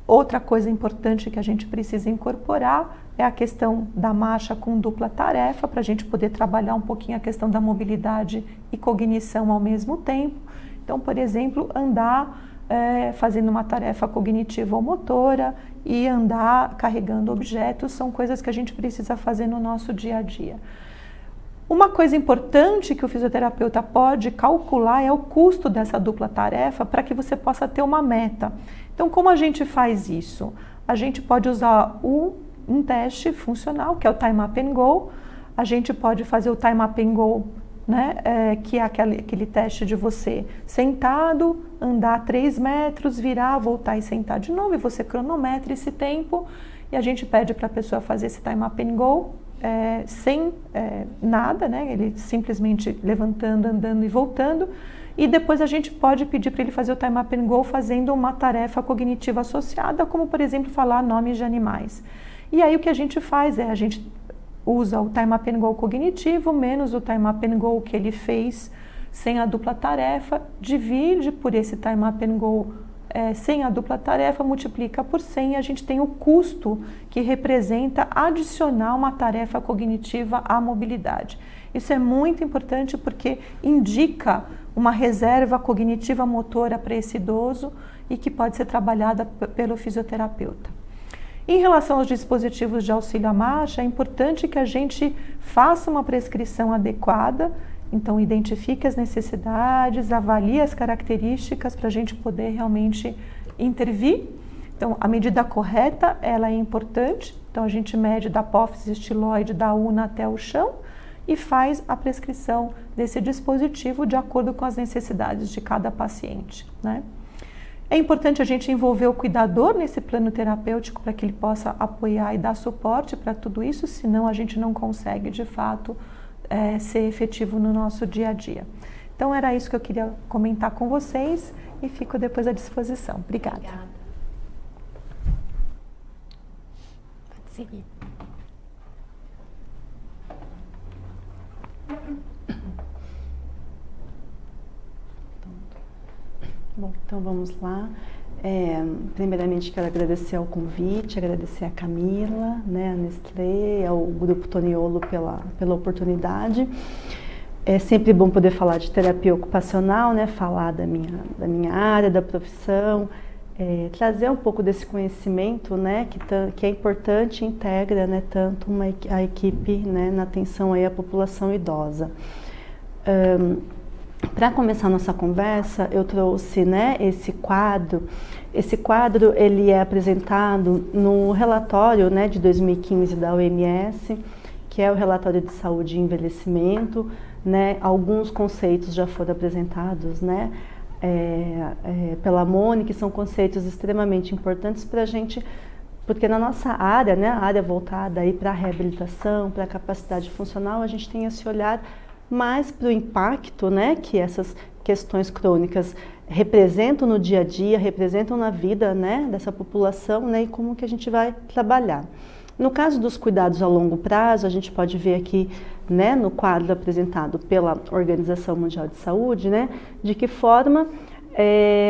C: outra coisa importante que a gente precisa incorporar é a questão da marcha com dupla tarefa, para a gente poder trabalhar um pouquinho a questão da mobilidade e cognição ao mesmo tempo. Então, por exemplo, andar fazendo uma tarefa cognitiva ou motora e andar carregando objetos são coisas que a gente precisa fazer no nosso dia a dia. Uma coisa importante que o fisioterapeuta pode calcular é o custo dessa dupla tarefa para que você possa ter uma meta. Então, como a gente faz isso? A gente pode usar um teste funcional, que é o Time Up and Go. A gente pode fazer o Time Up and Go, né, que é aquele teste de você sentado, andar 3 metros, virar, voltar e sentar de novo, e você cronometra esse tempo, e a gente pede para a pessoa fazer esse Time Up and Go sem nada, né, ele simplesmente levantando, andando e voltando, e depois a gente pode pedir para ele fazer o Time Up and Go fazendo uma tarefa cognitiva associada, como por exemplo falar nomes de animais. E aí o que a gente faz a gente usa o Time Up and Go cognitivo menos o Time Up and Go que ele fez sem a dupla tarefa, divide por esse Time Up and Go sem a dupla tarefa, multiplica por 100 e a gente tem o custo que representa adicionar uma tarefa cognitiva à mobilidade. Isso é muito importante porque indica uma reserva cognitiva motora para esse idoso e que pode ser trabalhada pelo fisioterapeuta. Em relação aos dispositivos de auxílio à marcha, é importante que a gente faça uma prescrição adequada, então identifique as necessidades, avalie as características para a gente poder realmente intervir. Então, a medida correta, ela é importante, então a gente mede da apófise estiloide da una até o chão e faz a prescrição desse dispositivo de acordo com as necessidades de cada paciente, né? É importante a gente envolver o cuidador nesse plano terapêutico para que ele possa apoiar e dar suporte para tudo isso, senão a gente não consegue, de fato, ser efetivo no nosso dia a dia. Então, era isso que eu queria comentar com vocês e fico depois à disposição. Obrigada.
A: Pode seguir.
D: Bom, então vamos lá. Primeiramente quero agradecer ao convite, agradecer a Camila, né, a Nestlé, ao Grupo Toniolo pela oportunidade. É sempre bom poder falar de terapia ocupacional, né, falar da minha área, da profissão, trazer um pouco desse conhecimento, né, que é importante e integra, né, tanto a equipe, né, na atenção aí à população idosa. Para começar nossa conversa, eu trouxe, né, esse quadro. Esse quadro ele é apresentado no relatório, né, de 2015 da OMS, que é o relatório de saúde e envelhecimento, né? Alguns conceitos já foram apresentados, né, pela Mônica, que são conceitos extremamente importantes para a gente, porque na nossa área, né, a área voltada aí para a reabilitação, para a capacidade funcional, a gente tem esse olhar mais para o impacto, né, que essas questões crônicas representam no dia a dia, representam na vida, né, dessa população, né, e como que a gente vai trabalhar. No caso dos cuidados a longo prazo, a gente pode ver aqui, né, no quadro apresentado pela Organização Mundial de Saúde, né, de que forma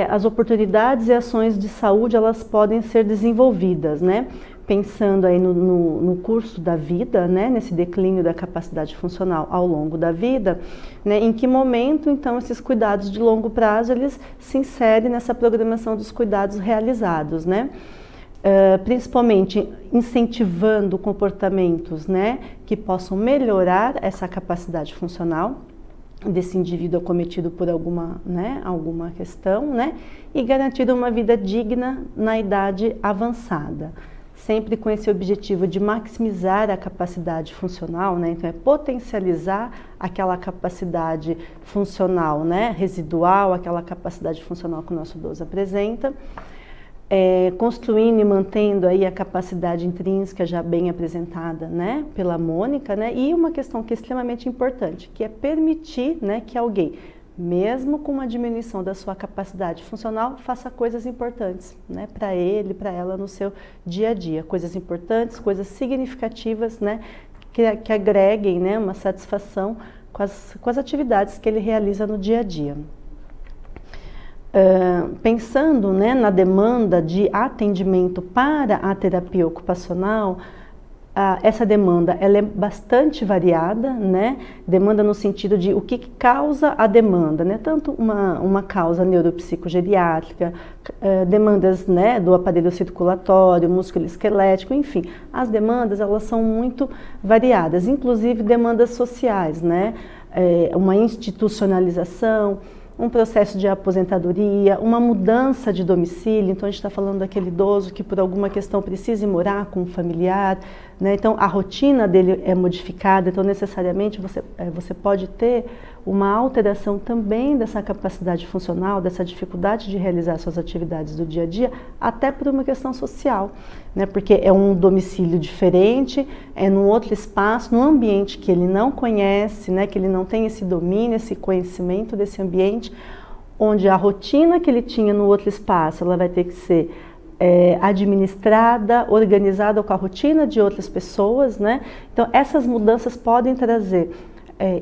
D: as oportunidades e ações de saúde elas podem ser desenvolvidas, né, pensando aí no curso da vida, né, nesse declínio da capacidade funcional ao longo da vida, né, em que momento, então, esses cuidados de longo prazo, eles se inserem nessa programação dos cuidados realizados, né, principalmente incentivando comportamentos, né, que possam melhorar essa capacidade funcional desse indivíduo acometido por alguma questão, né, e garantir uma vida digna na idade avançada. Sempre com esse objetivo de maximizar a capacidade funcional, né? Então é potencializar aquela capacidade funcional, né, residual, aquela capacidade funcional que o nosso idoso apresenta, construindo e mantendo aí a capacidade intrínseca já bem apresentada, né, pela Mônica, né, e uma questão que é extremamente importante, que é permitir, né, que alguém mesmo com uma diminuição da sua capacidade funcional, faça coisas importantes, né, para ele, para ela no seu dia a dia, coisas importantes, coisas significativas, né, que agreguem, né, uma satisfação com as atividades que ele realiza no dia a dia. Pensando, né, na demanda de atendimento para a terapia ocupacional, essa demanda ela é bastante variada, né? Demanda no sentido de o que causa a demanda, né? Tanto uma causa neuropsicogeriátrica, demandas, né, do aparelho circulatório, musculoesquelético, enfim, as demandas elas são muito variadas, inclusive demandas sociais, né? Uma institucionalização, um processo de aposentadoria, uma mudança de domicílio. Então a gente está falando daquele idoso que por alguma questão precisa ir morar com um familiar, né? Então a rotina dele é modificada, então necessariamente você pode ter uma alteração também dessa capacidade funcional, dessa dificuldade de realizar suas atividades do dia a dia, até por uma questão social, né? Porque é um domicílio diferente, é num outro espaço, num ambiente que ele não conhece, né? Que ele não tem esse domínio, esse conhecimento desse ambiente, onde a rotina que ele tinha no outro espaço, ela vai ter que ser administrada, organizada com a rotina de outras pessoas, né? Então essas mudanças podem trazer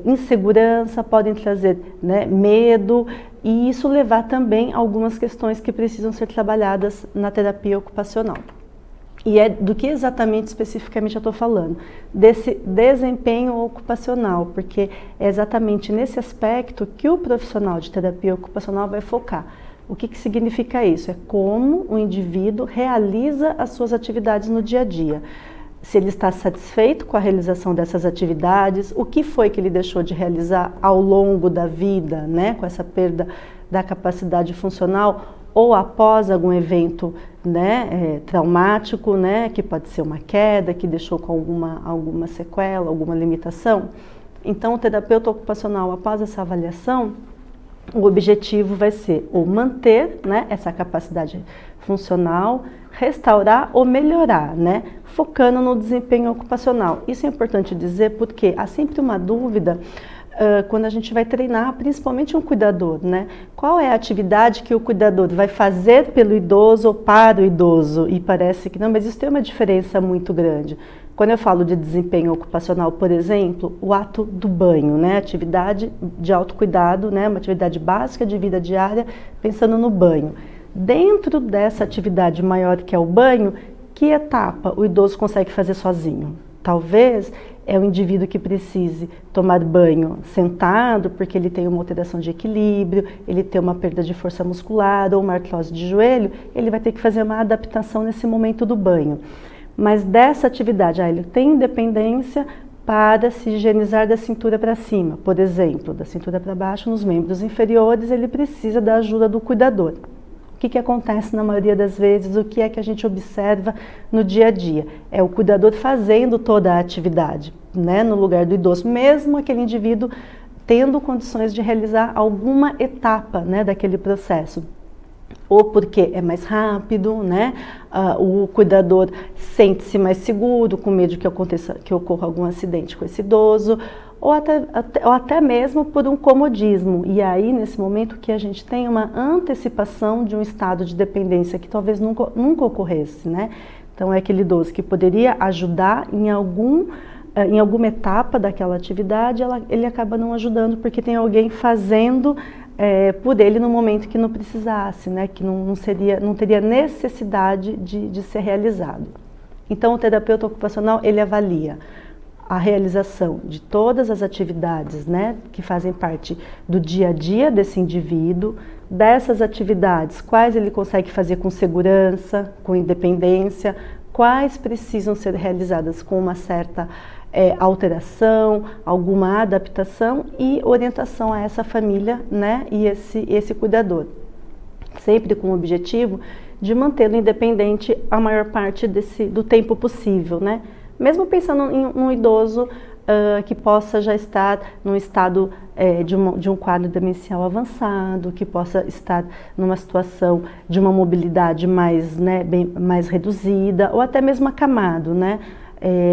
D: insegurança, podem trazer, né, medo, e isso levar também a algumas questões que precisam ser trabalhadas na terapia ocupacional. E é do que exatamente, especificamente eu estou falando? Desse desempenho ocupacional, porque é exatamente nesse aspecto que o profissional de terapia ocupacional vai focar. O que significa isso? É como o indivíduo realiza as suas atividades no dia a dia. Se ele está satisfeito com a realização dessas atividades, o que foi que ele deixou de realizar ao longo da vida, né, com essa perda da capacidade funcional, ou após algum evento, né, traumático, né, que pode ser uma queda, que deixou com alguma sequela, alguma limitação. Então, o terapeuta ocupacional, após essa avaliação, o objetivo vai ser ou manter, né, essa capacidade funcional, restaurar ou melhorar, né, focando no desempenho ocupacional. Isso é importante dizer porque há sempre uma dúvida quando a gente vai treinar, principalmente um cuidador, né? Qual é a atividade que o cuidador vai fazer pelo idoso ou para o idoso? E parece que não, mas isso tem uma diferença muito grande. Quando eu falo de desempenho ocupacional, por exemplo, o ato do banho, né? Atividade de autocuidado, né? Uma atividade básica de vida diária, pensando no banho. Dentro dessa atividade maior que é o banho, que etapa o idoso consegue fazer sozinho? Talvez é o indivíduo que precise tomar banho sentado, porque ele tem uma alteração de equilíbrio, ele tem uma perda de força muscular ou uma artrose de joelho, ele vai ter que fazer uma adaptação nesse momento do banho. Mas dessa atividade, ele tem independência para se higienizar da cintura para cima, por exemplo, da cintura para baixo, nos membros inferiores, ele precisa da ajuda do cuidador. O que acontece na maioria das vezes, o que é que a gente observa no dia a dia? É o cuidador fazendo toda a atividade, né, no lugar do idoso, mesmo aquele indivíduo tendo condições de realizar alguma etapa, né, daquele processo. Ou porque é mais rápido, né, o cuidador sente-se mais seguro, com medo que ocorra algum acidente com esse idoso, ou até mesmo por um comodismo. E aí, nesse momento, que a gente tem uma antecipação de um estado de dependência que talvez nunca ocorresse, né? Então, é aquele idoso que poderia ajudar em alguma etapa daquela atividade, ele acaba não ajudando porque tem alguém fazendo por ele no momento que não precisasse, né? Que não teria necessidade de ser realizado. Então, o terapeuta ocupacional, ele avalia a realização de todas as atividades, né, que fazem parte do dia a dia desse indivíduo, dessas atividades, quais ele consegue fazer com segurança, com independência, quais precisam ser realizadas com uma certa alteração, alguma adaptação e orientação a essa família, né, e esse cuidador. Sempre com o objetivo de mantê-lo independente a maior parte do tempo possível, né? Mesmo pensando em um idoso que possa já estar num estado de um quadro demencial avançado, que possa estar numa situação de uma mobilidade mais reduzida, ou até mesmo acamado, né?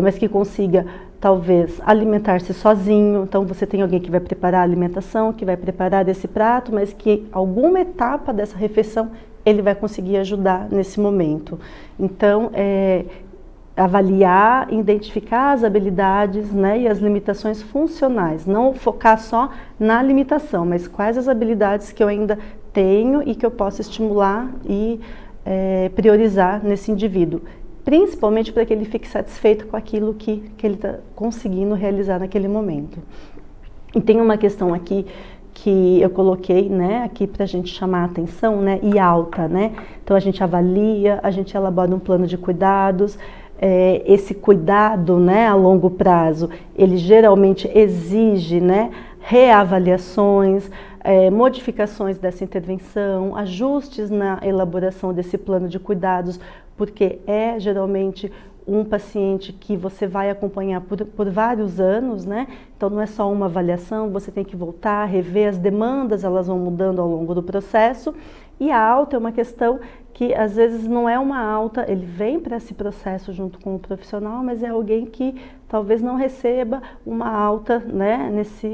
D: Mas que consiga talvez alimentar-se sozinho, então você tem alguém que vai preparar a alimentação, que vai preparar esse prato, mas que alguma etapa dessa refeição ele vai conseguir ajudar nesse momento. Então, avaliar, identificar as habilidades, né, e as limitações funcionais, não focar só na limitação, mas quais as habilidades que eu ainda tenho e que eu posso estimular e priorizar nesse indivíduo. Principalmente para que ele fique satisfeito com aquilo que ele está conseguindo realizar naquele momento. E tem uma questão aqui que eu coloquei, né, aqui para a gente chamar a atenção, né, e alta, né? Então a gente avalia, a gente elabora um plano de cuidados. Esse cuidado, né, a longo prazo, ele geralmente exige, né, reavaliações, modificações dessa intervenção, ajustes na elaboração desse plano de cuidados, porque é geralmente um paciente que você vai acompanhar por vários anos, né? Então não é só uma avaliação, você tem que voltar, rever as demandas, elas vão mudando ao longo do processo. E a alta é uma questão que às vezes não é uma alta, ele vem para esse processo junto com o profissional, mas é alguém que talvez não receba uma alta, né,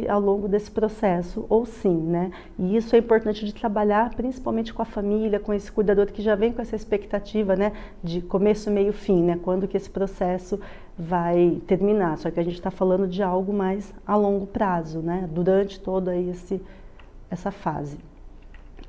D: ao longo desse processo, ou sim, né? E isso é importante de trabalhar, principalmente com a família, com esse cuidador que já vem com essa expectativa, né, de começo, meio, fim, né, quando que esse processo vai terminar. Só que a gente está falando de algo mais a longo prazo, né, durante toda essa fase.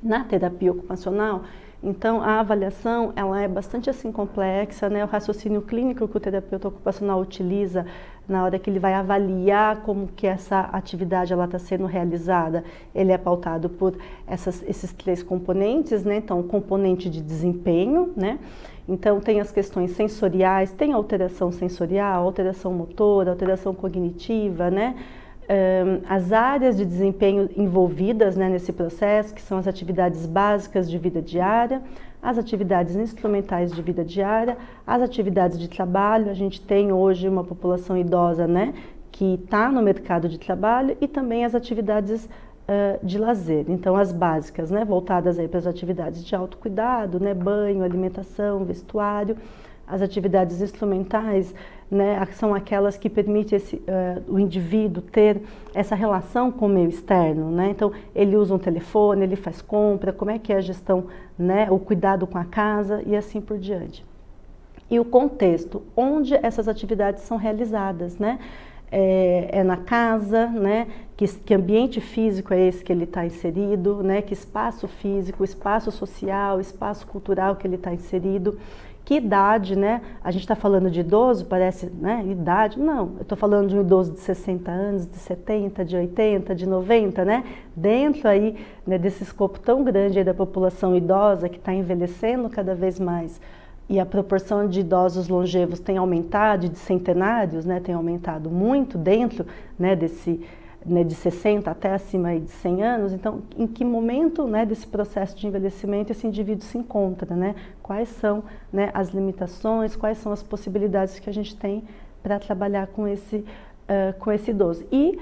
D: Na terapia ocupacional, então a avaliação ela é bastante assim complexa, né? O raciocínio clínico que o terapeuta ocupacional utiliza na hora que ele vai avaliar como que essa atividade ela está sendo realizada, ele é pautado por esses 3 componentes, né? Então o componente de desempenho, né? Então tem as questões sensoriais, tem alteração sensorial, alteração motora, alteração cognitiva, né? As áreas de desempenho envolvidas, né, nesse processo, que são as atividades básicas de vida diária, as atividades instrumentais de vida diária, as atividades de trabalho. A gente tem hoje uma população idosa, né, que está no mercado de trabalho, e também as atividades de lazer. Então as básicas, né, voltadas aí para as atividades de autocuidado, né, banho, alimentação, vestuário. As atividades instrumentais, né, são aquelas que permitem o indivíduo ter essa relação com o meio externo, né? Então, ele usa um telefone, ele faz compra, como é que é a gestão, né, o cuidado com a casa e assim por diante. E o contexto, onde essas atividades são realizadas, né? É na casa, né? Que ambiente físico é esse que ele está inserido, né? Que espaço físico, espaço social, espaço cultural que ele está inserido. Que idade, né? A gente está falando de idoso, parece, né? Idade, não. Eu estou falando de um idoso de 60 anos, de 70, de 80, de 90, né? Dentro aí, né, desse escopo tão grande aí da população idosa que está envelhecendo cada vez mais, e a proporção de idosos longevos tem aumentado, de centenários, né? Tem aumentado muito dentro, né, de 60 até acima de 100 anos. Então, em que momento, né, desse processo de envelhecimento esse indivíduo se encontra, né? Quais são, né, as limitações, quais são as possibilidades que a gente tem para trabalhar com esse idoso. E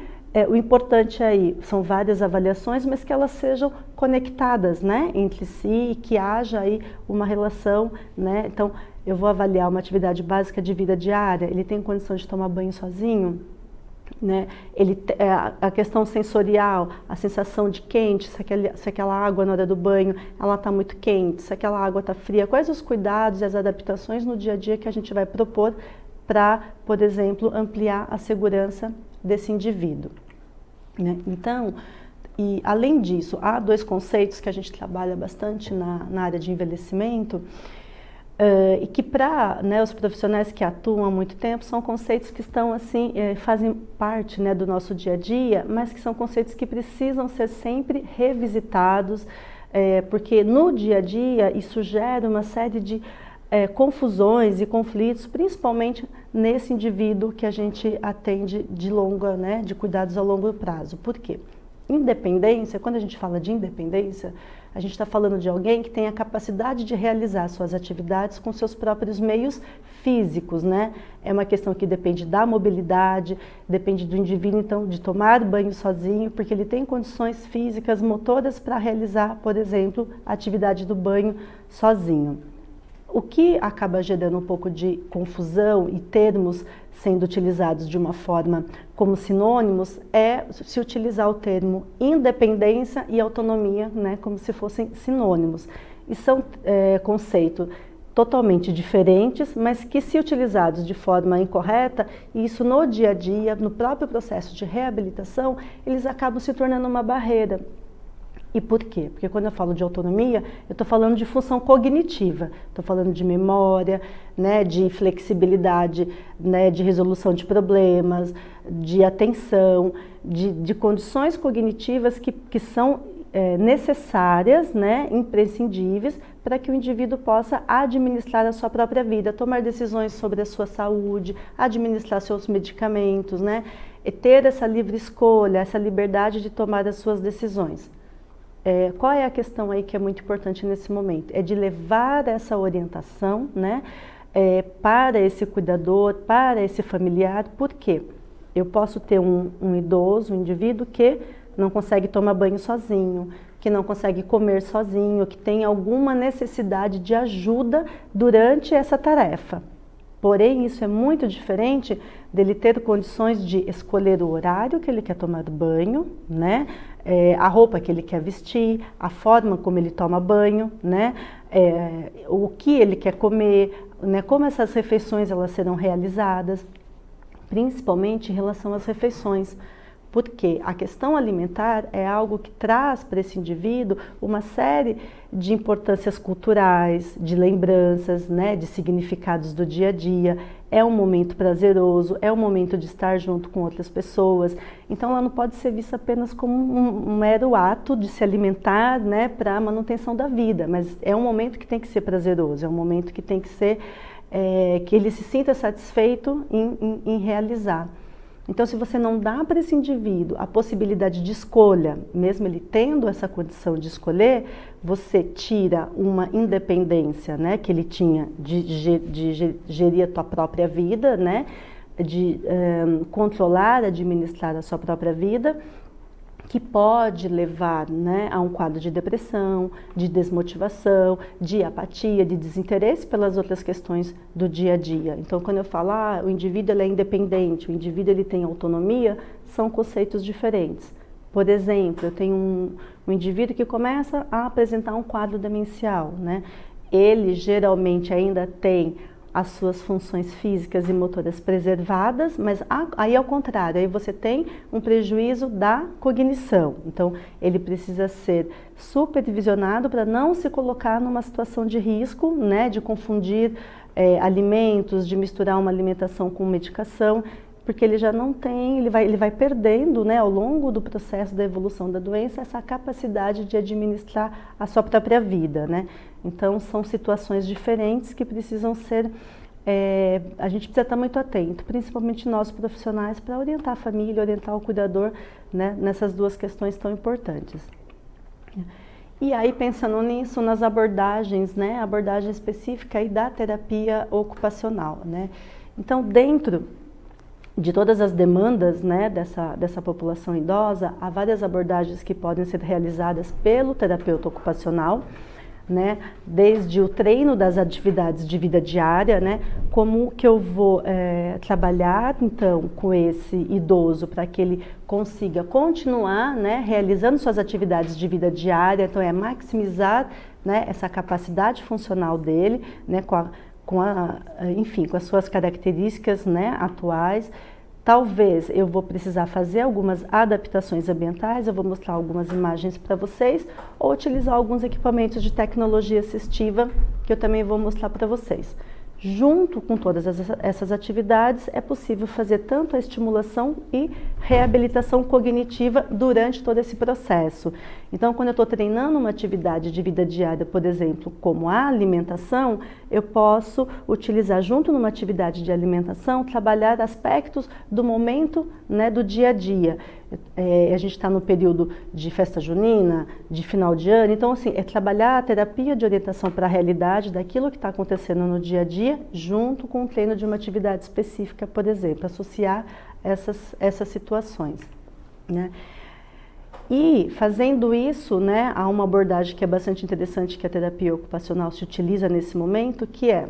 D: o importante aí são várias avaliações, mas que elas sejam conectadas, né, entre si, e que haja aí uma relação, né? Então, eu vou avaliar uma atividade básica de vida diária, ele tem condição de tomar banho sozinho? Né? A questão sensorial, a sensação de quente, se aquela água na hora do banho ela está muito quente, se aquela água está fria, quais os cuidados e as adaptações no dia a dia que a gente vai propor para, por exemplo, ampliar a segurança desse indivíduo, né? Então, e além disso, há 2 conceitos que a gente trabalha bastante na área de envelhecimento, e que para, né, os profissionais que atuam há muito tempo são conceitos que estão assim, fazem parte, né, do nosso dia a dia, mas que são conceitos que precisam ser sempre revisitados, porque no dia a dia isso gera uma série de confusões e conflitos, principalmente nesse indivíduo que a gente atende de cuidados a longo prazo. Por quê? Independência, quando a gente fala de independência, a gente está falando de alguém que tem a capacidade de realizar suas atividades com seus próprios meios físicos, né? É uma questão que depende da mobilidade, depende do indivíduo, então, de tomar banho sozinho, porque ele tem condições físicas, motoras para realizar, por exemplo, a atividade do banho sozinho. O que acaba gerando um pouco de confusão e termos sendo utilizados de uma forma como sinônimos é se utilizar o termo independência e autonomia, né, como se fossem sinônimos. E são conceitos totalmente diferentes, mas que, se utilizados de forma incorreta, e isso no dia a dia, no próprio processo de reabilitação, eles acabam se tornando uma barreira. E por quê? Porque quando eu falo de autonomia, eu estou falando de função cognitiva, estou falando de memória, né, de flexibilidade, né, de resolução de problemas, de atenção, de condições cognitivas que são necessárias, né, imprescindíveis, para que o indivíduo possa administrar a sua própria vida, tomar decisões sobre a sua saúde, administrar seus medicamentos, né, e ter essa livre escolha, essa liberdade de tomar as suas decisões. Qual é a questão aí que é muito importante nesse momento? É de levar essa orientação, né, para esse cuidador, para esse familiar. Por quê? Eu posso ter um idoso, um indivíduo que não consegue tomar banho sozinho, que não consegue comer sozinho, que tem alguma necessidade de ajuda durante essa tarefa. Porém, isso é muito diferente dele ter condições de escolher o horário que ele quer tomar banho, né? A roupa que ele quer vestir, a forma como ele toma banho, né? O que ele quer comer, né? Como essas refeições elas serão realizadas, principalmente em relação às refeições. Porque a questão alimentar é algo que traz para esse indivíduo uma série de importâncias culturais, de lembranças, né, de significados do dia a dia. É um momento prazeroso, é um momento de estar junto com outras pessoas. Então ela não pode ser vista apenas como um mero ato de se alimentar, né, para a manutenção da vida, mas é um momento que tem que ser prazeroso, é um momento que tem que ser, que ele se sinta satisfeito em realizar. Então, se você não dá para esse indivíduo a possibilidade de escolha, mesmo ele tendo essa condição de escolher, você tira uma independência, né, que ele tinha de gerir a tua própria vida, né, de controlar, administrar a sua própria vida, que pode levar, né, a um quadro de depressão, de desmotivação, de apatia, de desinteresse pelas outras questões do dia a dia. Então, quando eu falo, o indivíduo ele é independente, o indivíduo ele tem autonomia, são conceitos diferentes. Por exemplo, eu tenho um indivíduo que começa a apresentar um quadro demencial, né? Ele geralmente ainda tem as suas funções físicas e motoras preservadas, mas aí ao contrário, aí você tem um prejuízo da cognição. Então, ele precisa ser supervisionado para não se colocar numa situação de risco, né, de confundir alimentos, de misturar uma alimentação com medicação, porque ele já não tem, ele vai perdendo, né, ao longo do processo da evolução da doença, essa capacidade de administrar a sua própria vida, né? Então, são situações diferentes que precisam ser, a gente precisa estar muito atento, principalmente nós profissionais, para orientar a família, orientar o cuidador, né, nessas duas questões tão importantes. E aí, pensando nisso, nas abordagens, né, abordagem específica aí da terapia ocupacional, né? Então, dentro de todas as demandas, né, dessa população idosa, há várias abordagens que podem ser realizadas pelo terapeuta ocupacional, né, desde o treino das atividades de vida diária, né, como que eu vou trabalhar então com esse idoso para que ele consiga continuar, né, realizando suas atividades de vida diária, então maximizar, né, essa capacidade funcional dele, né, enfim, com as suas características, né, atuais. Talvez eu vou precisar fazer algumas adaptações ambientais, eu vou mostrar algumas imagens para vocês, ou utilizar alguns equipamentos de tecnologia assistiva que eu também vou mostrar para vocês. Junto com todas essas atividades, é possível fazer tanto a estimulação e reabilitação cognitiva durante todo esse processo. Então, quando eu estou treinando uma atividade de vida diária, por exemplo, como a alimentação, eu posso utilizar junto numa atividade de alimentação, trabalhar aspectos do momento, né, do dia a dia. A gente está no período de festa junina, de final de ano, então assim, é trabalhar a terapia de orientação para a realidade daquilo que está acontecendo no dia a dia, junto com o treino de uma atividade específica, por exemplo, associar essas situações, né? E fazendo isso, né, há uma abordagem que é bastante interessante que a terapia ocupacional se utiliza nesse momento, que é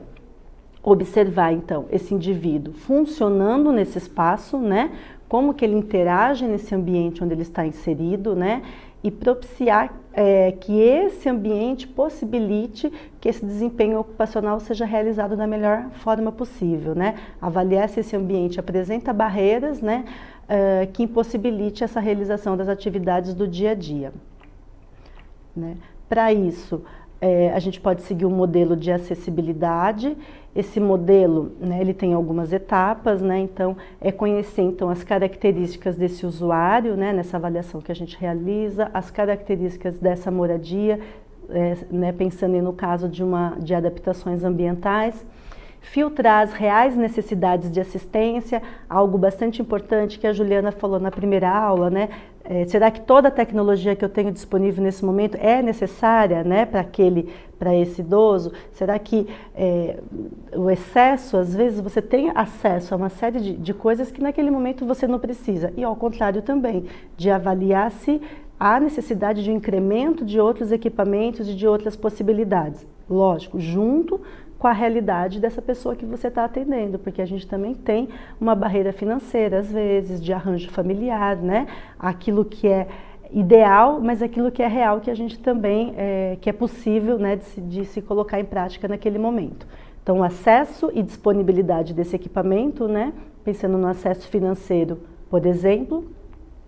D: observar então esse indivíduo funcionando nesse espaço, né, como que ele interage nesse ambiente onde ele está inserido, né, e propiciar que esse ambiente possibilite que esse desempenho ocupacional seja realizado da melhor forma possível, né, avaliar se esse ambiente apresenta barreiras, né, que impossibilite essa realização das atividades do dia a dia, né. Para isso, a gente pode seguir um modelo de acessibilidade. Esse modelo, né, ele tem algumas etapas, né, então é conhecer então as características desse usuário, né, nessa avaliação que a gente realiza, as características dessa moradia, né, pensando no caso de adaptações ambientais, filtrar as reais necessidades de assistência, algo bastante importante que a Juliana falou na primeira aula, né? Será que toda a tecnologia que eu tenho disponível nesse momento é necessária, né, para esse idoso? Será que o excesso, às vezes você tem acesso a uma série de coisas que naquele momento você não precisa, e ao contrário também, de avaliar se há necessidade de um incremento de outros equipamentos e de outras possibilidades. Lógico, junto com a realidade dessa pessoa que você está atendendo, porque a gente também tem uma barreira financeira, às vezes, de arranjo familiar, né? Aquilo que é ideal, mas aquilo que é real, que a gente também, que é possível, né, de se colocar em prática naquele momento. Então, o acesso e disponibilidade desse equipamento, né? Pensando no acesso financeiro, por exemplo,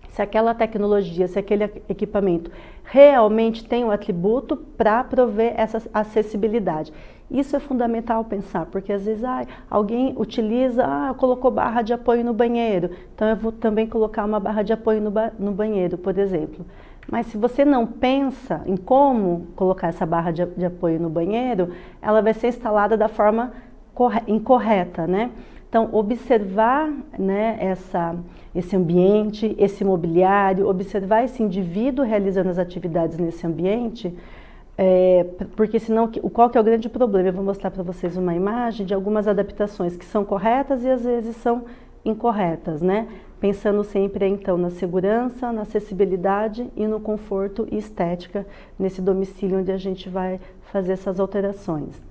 D: se aquela tecnologia, se aquele equipamento realmente tem um atributo para prover essa acessibilidade. Isso é fundamental pensar, porque às vezes alguém utiliza, colocou barra de apoio no banheiro, então eu vou também colocar uma barra de apoio no banheiro, por exemplo. Mas se você não pensa em como colocar essa barra de apoio no banheiro, ela vai ser instalada da forma incorreta, né? Então, observar, né, esse ambiente, esse mobiliário, observar esse indivíduo realizando as atividades nesse ambiente, porque senão, qual que é o grande problema? Eu vou mostrar para vocês uma imagem de algumas adaptações que são corretas e às vezes são incorretas, né? Pensando sempre, então, na segurança, na acessibilidade e no conforto e estética nesse domicílio onde a gente vai fazer essas alterações.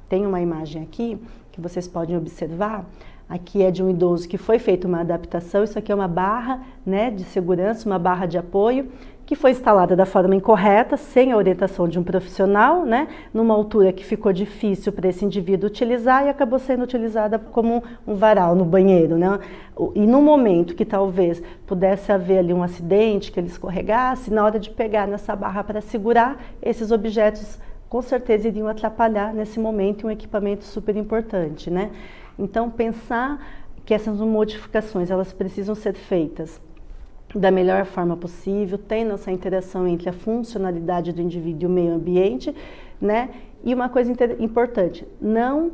D: Tem uma imagem aqui que vocês podem observar. Aqui é de um idoso que foi feita uma adaptação, isso aqui é uma barra, né, de segurança, uma barra de apoio, que foi instalada da forma incorreta, sem a orientação de um profissional, né, numa altura que ficou difícil para esse indivíduo utilizar e acabou sendo utilizada como um varal no banheiro, né? E no momento que talvez pudesse haver ali um acidente, que ele escorregasse, na hora de pegar nessa barra para segurar, esses objetos com certeza iriam atrapalhar nesse momento um equipamento super importante, né? Então, pensar que essas modificações, elas precisam ser feitas da melhor forma possível, tendo essa interação entre a funcionalidade do indivíduo e o meio ambiente, né? E uma coisa importante, não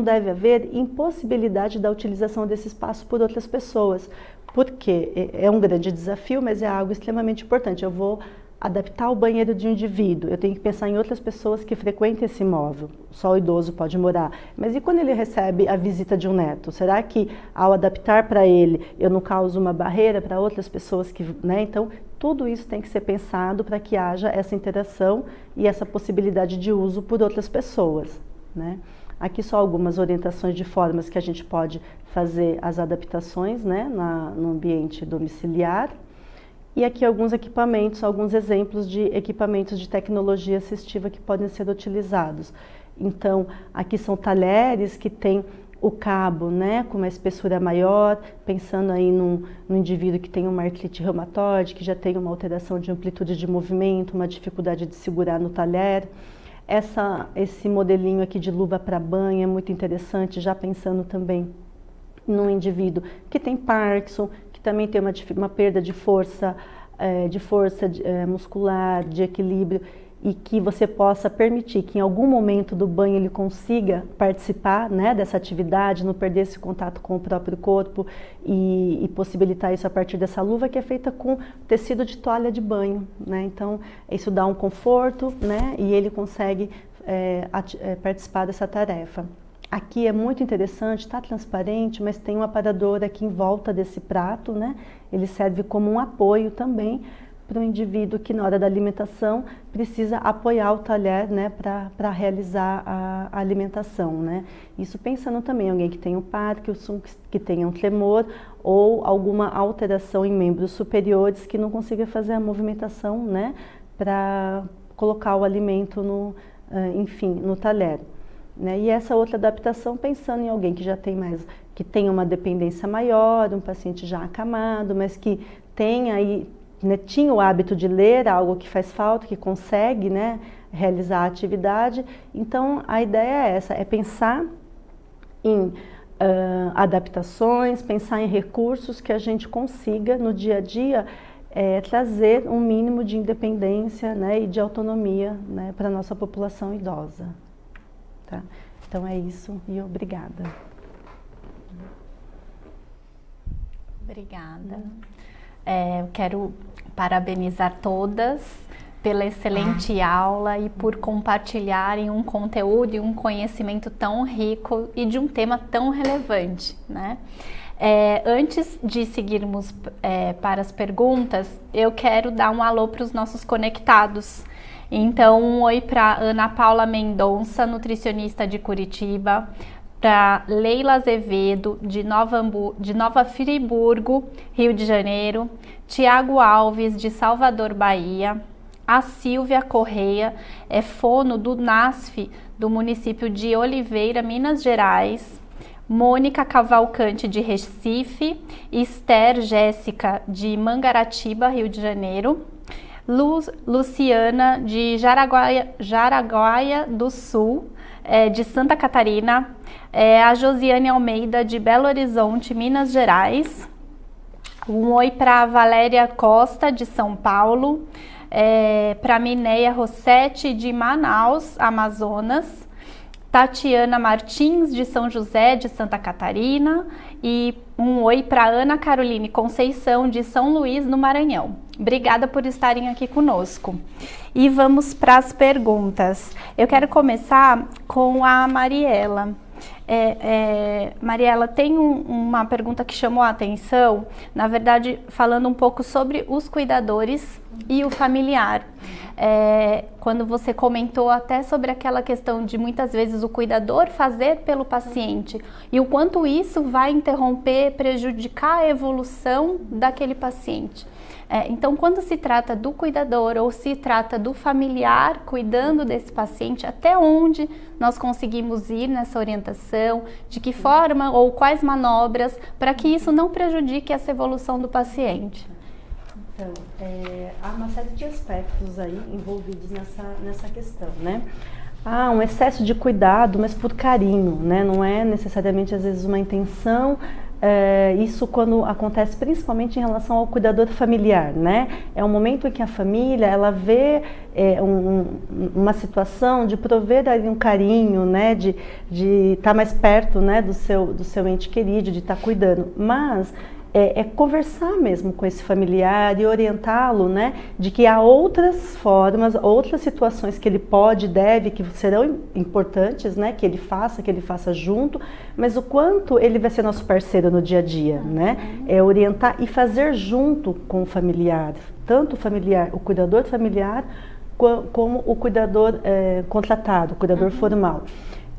D: deve haver impossibilidade da utilização desse espaço por outras pessoas, porque é um grande desafio, mas é algo extremamente importante. Eu vou adaptar o banheiro de um indivíduo, eu tenho que pensar em outras pessoas que frequentem esse imóvel, só o idoso pode morar, mas e quando ele recebe a visita de um neto? Será que ao adaptar para ele, eu não causo uma barreira para outras pessoas que, né? Então, tudo isso tem que ser pensado para que haja essa interação e essa possibilidade de uso por outras pessoas, né? Aqui só algumas orientações de formas que a gente pode fazer as adaptações, né, no ambiente domiciliar. E aqui alguns equipamentos, alguns exemplos de equipamentos de tecnologia assistiva que podem ser utilizados. Então, aqui são talheres que têm o cabo, né, com uma espessura maior, pensando aí num indivíduo que tem uma artrite reumatoide, que já tem uma alteração de amplitude de movimento, uma dificuldade de segurar no talher. Esse modelinho aqui de luva para banho é muito interessante, já pensando também num indivíduo que tem Parkinson, que também tem uma perda de força muscular, de equilíbrio, e que você possa permitir que em algum momento do banho ele consiga participar, né, dessa atividade, não perder esse contato com o próprio corpo e possibilitar isso a partir dessa luva que é feita com tecido de toalha de banho, né? Então isso dá um conforto, né, e ele consegue participar dessa tarefa. Aqui é muito interessante, está transparente, mas tem um aparador aqui em volta desse prato, né? Ele serve como um apoio também para o indivíduo que na hora da alimentação precisa apoiar o talher, né, para realizar a alimentação, né. Isso pensando também em alguém que tem um Parkinson, que tenha um tremor ou alguma alteração em membros superiores que não consiga fazer a movimentação, né, para colocar o alimento no talher. Né? E essa outra adaptação pensando em alguém que já tem que tem uma dependência maior, um paciente já acamado, mas que tem aí, né, tinha o hábito de ler algo que faz falta, que consegue, né, realizar a atividade. Então a ideia é essa, é pensar em adaptações, pensar em recursos que a gente consiga no dia a dia trazer um mínimo de independência, né, e de autonomia, né, para a nossa população idosa. Tá? Então é isso e obrigada.
A: Obrigada. Eu quero parabenizar todas pela excelente aula e por compartilharem um conteúdo e um conhecimento tão rico e de um tema tão relevante, né? Antes de seguirmos para as perguntas, eu quero dar um alô para os nossos conectados. Então, um oi para Ana Paula Mendonça, nutricionista de Curitiba, para Leila Azevedo, de Nova Friburgo, Rio de Janeiro, Tiago Alves, de Salvador, Bahia, a Silvia Correia, fono do NASF, do município de Oliveira, Minas Gerais, Mônica Cavalcante, de Recife, Esther Jéssica, de Mangaratiba, Rio de Janeiro, Luciana, de Jaraguaia do Sul, de Santa Catarina, a Josiane Almeida, de Belo Horizonte, Minas Gerais, um oi para Valéria Costa, de São Paulo, para Mineia Rossetti, de Manaus, Amazonas, Tatiana Martins, de São José, de Santa Catarina, e um oi para Ana Caroline Conceição, de São Luís, no Maranhão. Obrigada por estarem aqui conosco. E vamos para as perguntas. Eu quero começar com a Mariela. Mariela, tem uma pergunta que chamou a atenção, na verdade, falando um pouco sobre os cuidadores e o familiar. Quando você comentou até sobre aquela questão de muitas vezes o cuidador fazer pelo paciente e o quanto isso vai interromper, prejudicar a evolução daquele paciente. Então, quando se trata do cuidador ou se trata do familiar cuidando desse paciente, até onde nós conseguimos ir nessa orientação, de que forma ou quais manobras para que isso não prejudique essa evolução do paciente?
D: Então, há uma série de aspectos aí envolvidos nessa questão, né? Há um excesso de cuidado, mas por carinho, né? Não é necessariamente, às vezes, uma intenção. Isso quando acontece principalmente em relação ao cuidador familiar, né? É um momento em que a família, ela vê uma situação de prover ali um carinho, né? De estar mais perto, né? do seu ente querido, de estar cuidando, mas conversar mesmo com esse familiar e orientá-lo, né, de que há outras formas, outras situações que ele pode, deve, que serão importantes, né, que ele faça junto, mas o quanto ele vai ser nosso parceiro no dia a dia, né, orientar e fazer junto com o familiar, tanto o familiar, o cuidador familiar, como o cuidador contratado, o cuidador formal.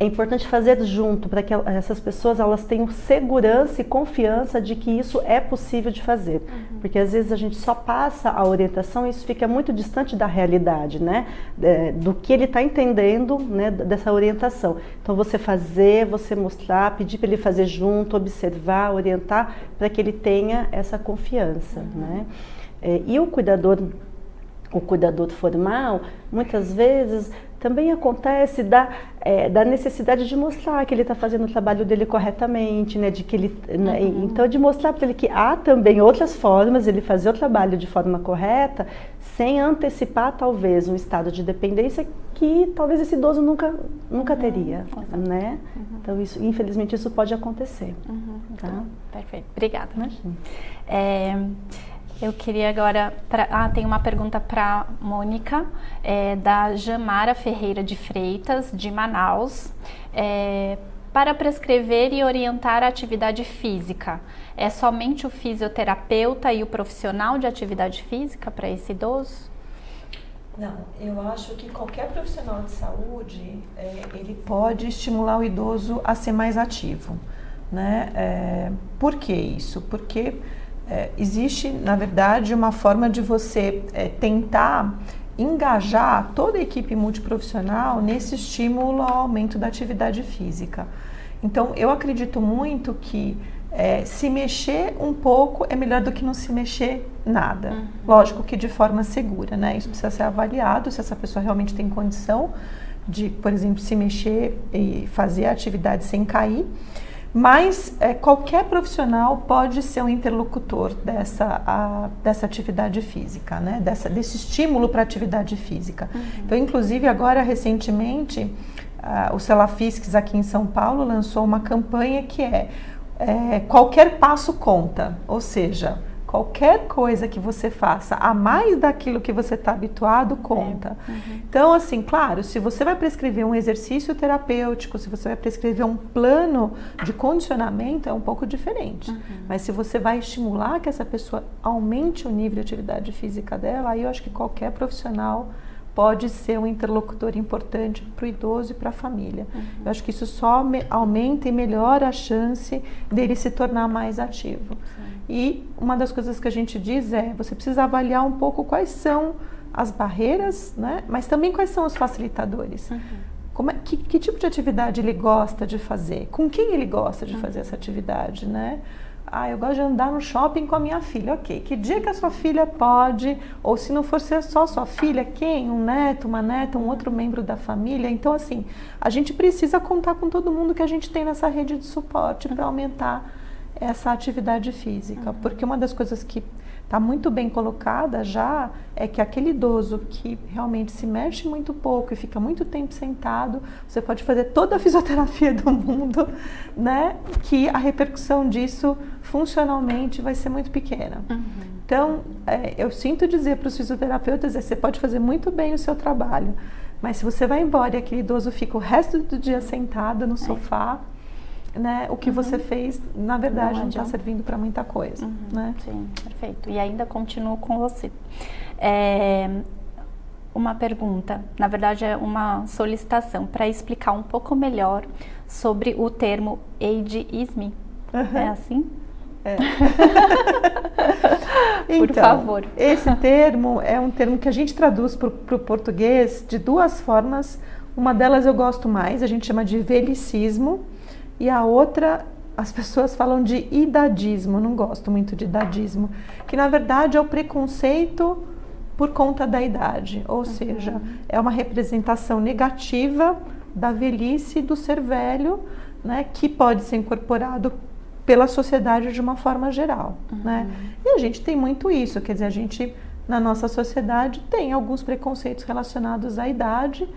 D: É importante fazer junto para que essas pessoas elas tenham segurança e confiança de que isso é possível de fazer. Porque às vezes a gente só passa a orientação e isso fica muito distante da realidade, né? Do que ele está entendendo, né? Dessa orientação. Então você mostrar, pedir para ele fazer junto, observar, orientar, para que ele tenha essa confiança, né? E o cuidador formal, muitas vezes, também acontece da necessidade de mostrar que ele está fazendo o trabalho dele corretamente, né? Então, de mostrar para ele que há também outras formas de ele fazer o trabalho de forma correta, sem antecipar, talvez, um estado de dependência que talvez esse idoso nunca teria, né? Então, infelizmente, isso pode acontecer. Tá?
A: Perfeito. Obrigada. Eu queria agora... tem uma pergunta para Mônica, da Jamara Ferreira de Freitas, de Manaus. Para prescrever e orientar a atividade física, é somente o fisioterapeuta e o profissional de atividade física para esse idoso?
C: Não, eu acho que qualquer profissional de saúde, ele pode estimular o idoso a ser mais ativo, né? Por que isso? Porque existe, na verdade, uma forma de você tentar engajar toda a equipe multiprofissional nesse estímulo ao aumento da atividade física. Então, eu acredito muito que se mexer um pouco é melhor do que não se mexer nada. Lógico que de forma segura, né? Isso precisa ser avaliado, se essa pessoa realmente tem condição de, por exemplo, se mexer e fazer a atividade sem cair. Mas qualquer profissional pode ser um interlocutor dessa atividade física, né? Desse estímulo para a atividade física. Então, inclusive, agora, recentemente, o Celafisques aqui em São Paulo lançou uma campanha que qualquer passo conta, ou seja, qualquer coisa que você faça a mais daquilo que você está habituado conta. Então, assim, claro, se você vai prescrever um exercício terapêutico, se você vai prescrever um plano de condicionamento, é um pouco diferente. Mas se você vai estimular que essa pessoa aumente o nível de atividade física dela, aí eu acho que qualquer profissional pode ser um interlocutor importante para o idoso e para a família. Eu acho que isso só aumenta e melhora a chance dele se tornar mais ativo. E uma das coisas que a gente diz você precisa avaliar um pouco quais são as barreiras, né? Mas também quais são os facilitadores. Que tipo de atividade ele gosta de fazer? Com quem ele gosta de fazer essa atividade, né? Eu gosto de andar no shopping com a minha filha. Ok, que dia que a sua filha pode? Ou se não for ser só sua filha, quem? Um neto, uma neta, um outro membro da família? Então, assim, a gente precisa contar com todo mundo que a gente tem nessa rede de suporte para aumentar essa atividade física. Porque uma das coisas que está muito bem colocada já é que aquele idoso que realmente se mexe muito pouco e fica muito tempo sentado, você pode fazer toda a fisioterapia do mundo, né? Que a repercussão disso funcionalmente vai ser muito pequena. Então, eu sinto dizer para os fisioterapeutas, você pode fazer muito bem o seu trabalho, mas se você vai embora e aquele idoso fica o resto do dia sentado no sofá, né, o que você fez, na verdade, não está servindo para muita coisa. Né?
A: Sim, perfeito. E ainda continuo com você. Uma pergunta, na verdade é uma solicitação, para explicar um pouco melhor sobre o termo ageism. É assim? Por favor.
C: Esse termo é um termo que a gente traduz para o português de duas formas. Uma delas eu gosto mais, a gente chama de velicismo. E a outra, as pessoas falam de idadismo, não gosto muito de idadismo, que na verdade é o preconceito por conta da idade, ou seja, é uma representação negativa da velhice, do ser velho, né, que pode ser incorporado pela sociedade de uma forma geral. Né? E a gente tem muito isso, quer dizer, a gente na nossa sociedade tem alguns preconceitos relacionados à idade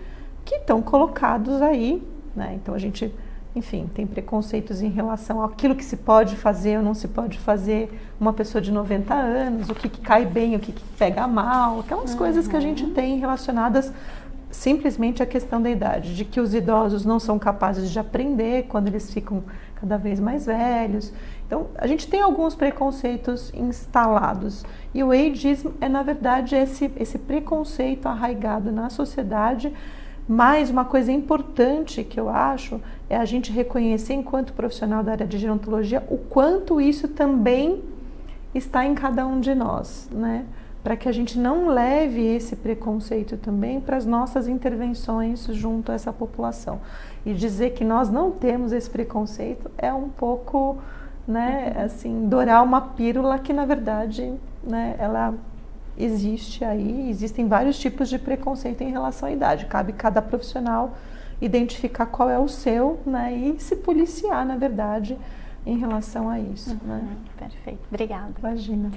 C: que estão colocados aí, né? Então a gente... Enfim, tem preconceitos em relação àquilo que se pode fazer ou não se pode fazer uma pessoa de 90 anos, o que cai bem, o que pega mal, aquelas coisas que a gente tem relacionadas simplesmente à questão da idade, de que os idosos não são capazes de aprender quando eles ficam cada vez mais velhos. Então, a gente tem alguns preconceitos instalados e o ageism é, na verdade, esse preconceito arraigado na sociedade. Mas uma coisa importante que eu acho é a gente reconhecer, enquanto profissional da área de gerontologia, o quanto isso também está em cada um de nós, né? Para que a gente não leve esse preconceito também para as nossas intervenções junto a essa população. E dizer que nós não temos esse preconceito é um pouco, né, assim, dourar uma pílula que, na verdade, né, ela... existem vários tipos de preconceito em relação à idade. Cabe cada profissional identificar qual é o seu, né, e se policiar, na verdade, em relação a isso. Né?
A: Perfeito, obrigada.
C: Imagina.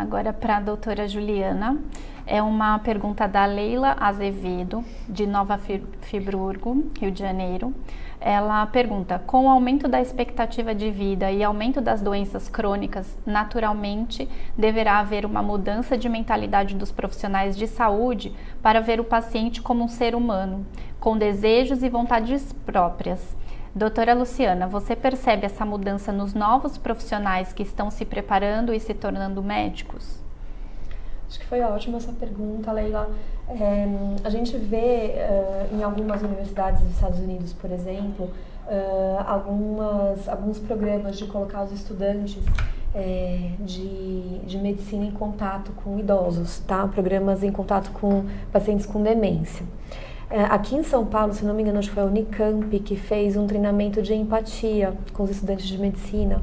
A: agora para a doutora Juliana. É uma pergunta da Leila Azevedo, de Nova Friburgo, Rio de Janeiro. Ela pergunta: com o aumento da expectativa de vida e aumento das doenças crônicas, naturalmente deverá haver uma mudança de mentalidade dos profissionais de saúde para ver o paciente como um ser humano, com desejos e vontades próprias. Doutora Luciana, você percebe essa mudança nos novos profissionais que estão se preparando e se tornando médicos?
B: Acho que foi ótima essa pergunta, Leila. A gente vê em algumas universidades dos Estados Unidos, por exemplo, alguns programas de colocar os estudantes de medicina em contato com idosos, tá? Programas em contato com pacientes com demência. Aqui em São Paulo, se não me engano, acho que foi a Unicamp que fez um treinamento de empatia com os estudantes de medicina.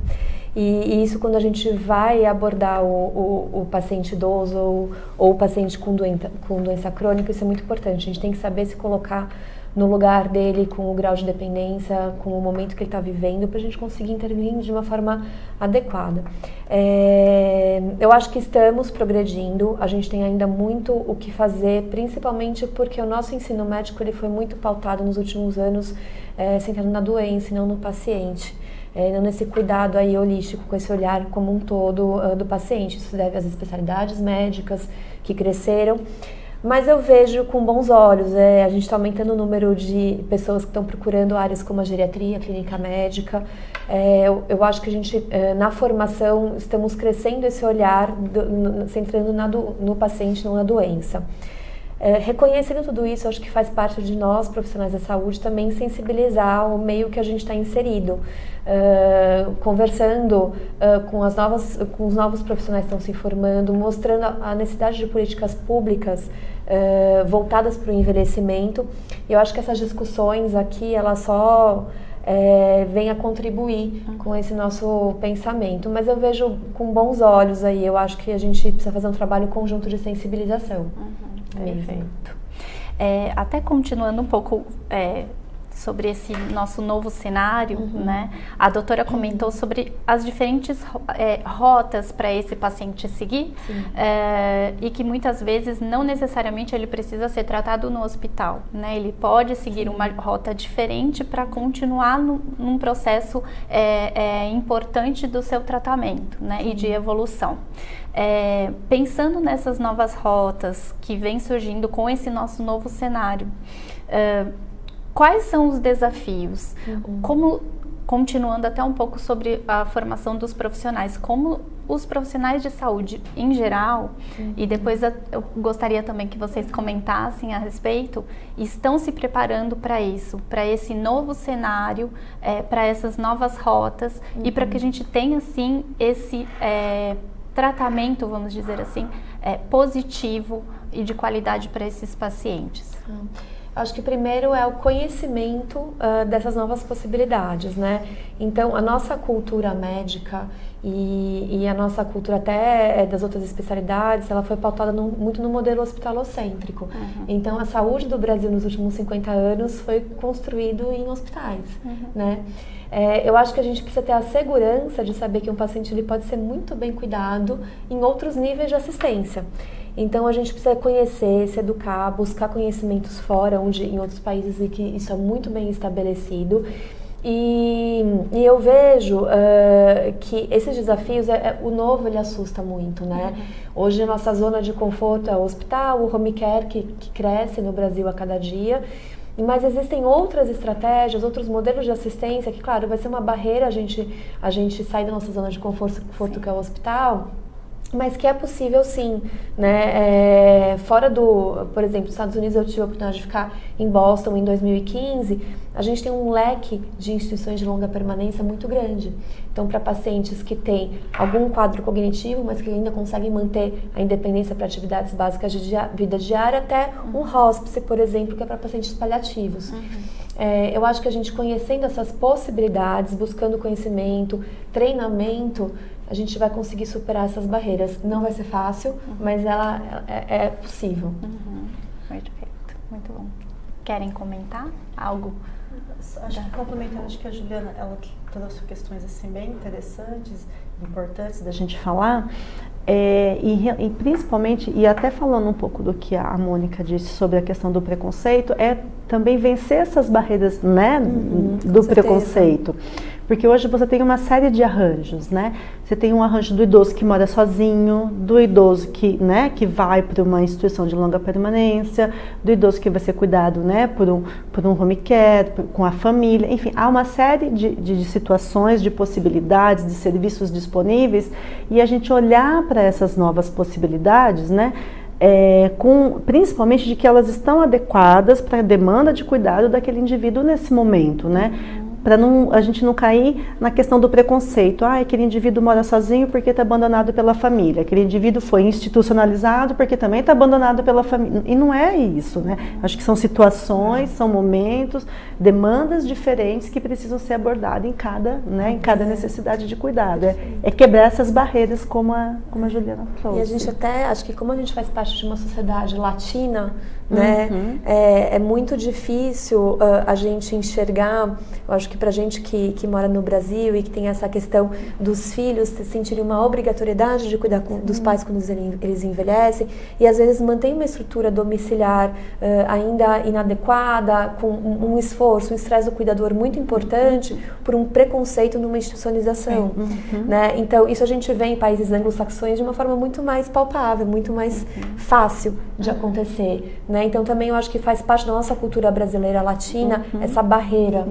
B: E isso, quando a gente vai abordar o paciente idoso ou o paciente com doença crônica, isso é muito importante. A gente tem que saber se colocar no lugar dele, com o grau de dependência, com o momento que ele está vivendo, para a gente conseguir intervir de uma forma adequada. Eu acho que estamos progredindo, a gente tem ainda muito o que fazer, principalmente porque o nosso ensino médico ele foi muito pautado nos últimos anos, centrado na doença e não no paciente. Não nesse cuidado aí holístico, com esse olhar como um todo do paciente. Isso deve às especialidades médicas que cresceram, mas eu vejo com bons olhos. A gente está aumentando o número de pessoas que estão procurando áreas como a geriatria, a clínica médica. Eu acho que a gente, na formação, estamos crescendo esse olhar, centrando no paciente, não na doença. Reconhecendo tudo isso, acho que faz parte de nós, profissionais da saúde, também sensibilizar o meio que a gente está inserido, conversando com os novos profissionais que estão se formando, mostrando a necessidade de políticas públicas voltadas para o envelhecimento. Eu acho que essas discussões aqui, elas só vêm a contribuir com esse nosso pensamento, mas eu vejo com bons olhos aí. Eu acho que a gente precisa fazer um trabalho conjunto de sensibilização.
A: Perfeito. Até continuando um pouco sobre esse nosso novo cenário, né? A doutora comentou sobre as diferentes rotas para esse paciente seguir, e que muitas vezes não necessariamente ele precisa ser tratado no hospital, né? Ele pode seguir uma rota diferente para continuar num processo importante do seu tratamento, né? E de evolução. Pensando nessas novas rotas que vêm surgindo com esse nosso novo cenário, quais são os desafios? Continuando até um pouco sobre a formação dos profissionais, como os profissionais de saúde em geral, e depois eu gostaria também que vocês comentassem a respeito, estão se preparando para isso, para esse novo cenário, para essas novas rotas, e para que a gente tenha, assim, esse tratamento, vamos dizer assim, positivo e de qualidade para esses pacientes.
B: Acho que primeiro é o conhecimento dessas novas possibilidades, né? Então, a nossa cultura médica e a nossa cultura até das outras especialidades, ela foi pautada muito no modelo hospitalocêntrico. Então, a saúde do Brasil nos últimos 50 anos foi construído em hospitais, né? Eu acho que a gente precisa ter a segurança de saber que um paciente ele pode ser muito bem cuidado em outros níveis de assistência. Então a gente precisa conhecer, se educar, buscar conhecimentos fora, em outros países em que isso é muito bem estabelecido. E eu vejo que esses desafios, o novo ele assusta muito, né? Hoje a nossa zona de conforto é o hospital, o home care que cresce no Brasil a cada dia. Mas existem outras estratégias, outros modelos de assistência que, claro, vai ser uma barreira a gente sair da nossa zona de conforto que é o hospital, mas que é possível sim, né? Por exemplo, nos Estados Unidos eu tive a oportunidade de ficar em Boston em 2015, a gente tem um leque de instituições de longa permanência muito grande. Então, para pacientes que têm algum quadro cognitivo, mas que ainda conseguem manter a independência para atividades básicas de vida diária, até um hospice, por exemplo, que é para pacientes paliativos. Eu acho que a gente conhecendo essas possibilidades, buscando conhecimento, treinamento, a gente vai conseguir superar essas barreiras. Não vai ser fácil, mas ela é possível.
A: Perfeito, muito bom. Querem comentar algo?
D: Acho que complementando, acho que a Juliana ela trouxe questões assim bem interessantes, importantes da gente falar. E principalmente, e até falando um pouco do que a Mônica disse sobre a questão do preconceito, é também vencer essas barreiras, né, do preconceito. Porque hoje você tem uma série de arranjos, né? Você tem um arranjo do idoso que mora sozinho, do idoso que, né, que vai para uma instituição de longa permanência, do idoso que vai ser cuidado, né, por um home care, com a família. Enfim, há uma série de situações, de possibilidades, de serviços disponíveis, e a gente olhar para essas novas possibilidades, né, principalmente de que elas estão adequadas para a demanda de cuidado daquele indivíduo nesse momento, né? Para a gente não cair na questão do preconceito. Aquele indivíduo mora sozinho porque está abandonado pela família. Aquele indivíduo foi institucionalizado porque também está abandonado pela família. E não é isso, né? Acho que são situações, são momentos, demandas diferentes que precisam ser abordadas em cada necessidade de cuidado. É quebrar essas barreiras, como a Juliana trouxe.
B: E a gente até, acho que como a gente faz parte de uma sociedade latina, né, é muito difícil a gente enxergar. Eu acho que pra gente que mora no Brasil e que tem essa questão dos filhos sentirem uma obrigatoriedade de cuidar dos pais quando eles envelhecem, e às vezes mantém uma estrutura domiciliar ainda inadequada, com um esforço, um estresse do cuidador muito importante, por um preconceito numa institucionalização, né? Então isso a gente vê em países anglo-saxões de uma forma muito mais palpável, muito mais fácil de acontecer, né? Então também eu acho que faz parte da nossa cultura brasileira latina essa barreira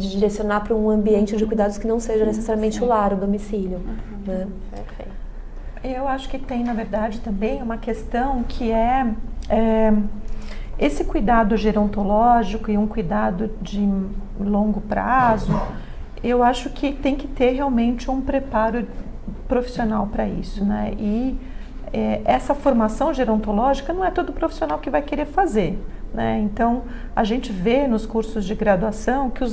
B: de direcionar para um ambiente de cuidados que não seja necessariamente o lar, o domicílio. Né?
A: Perfeito.
C: Eu acho que tem, na verdade, também uma questão que esse cuidado gerontológico e um cuidado de longo prazo. Eu acho que tem que ter realmente um preparo profissional para isso, né? E essa formação gerontológica não é todo profissional que vai querer fazer, né? Então, a gente vê nos cursos de graduação que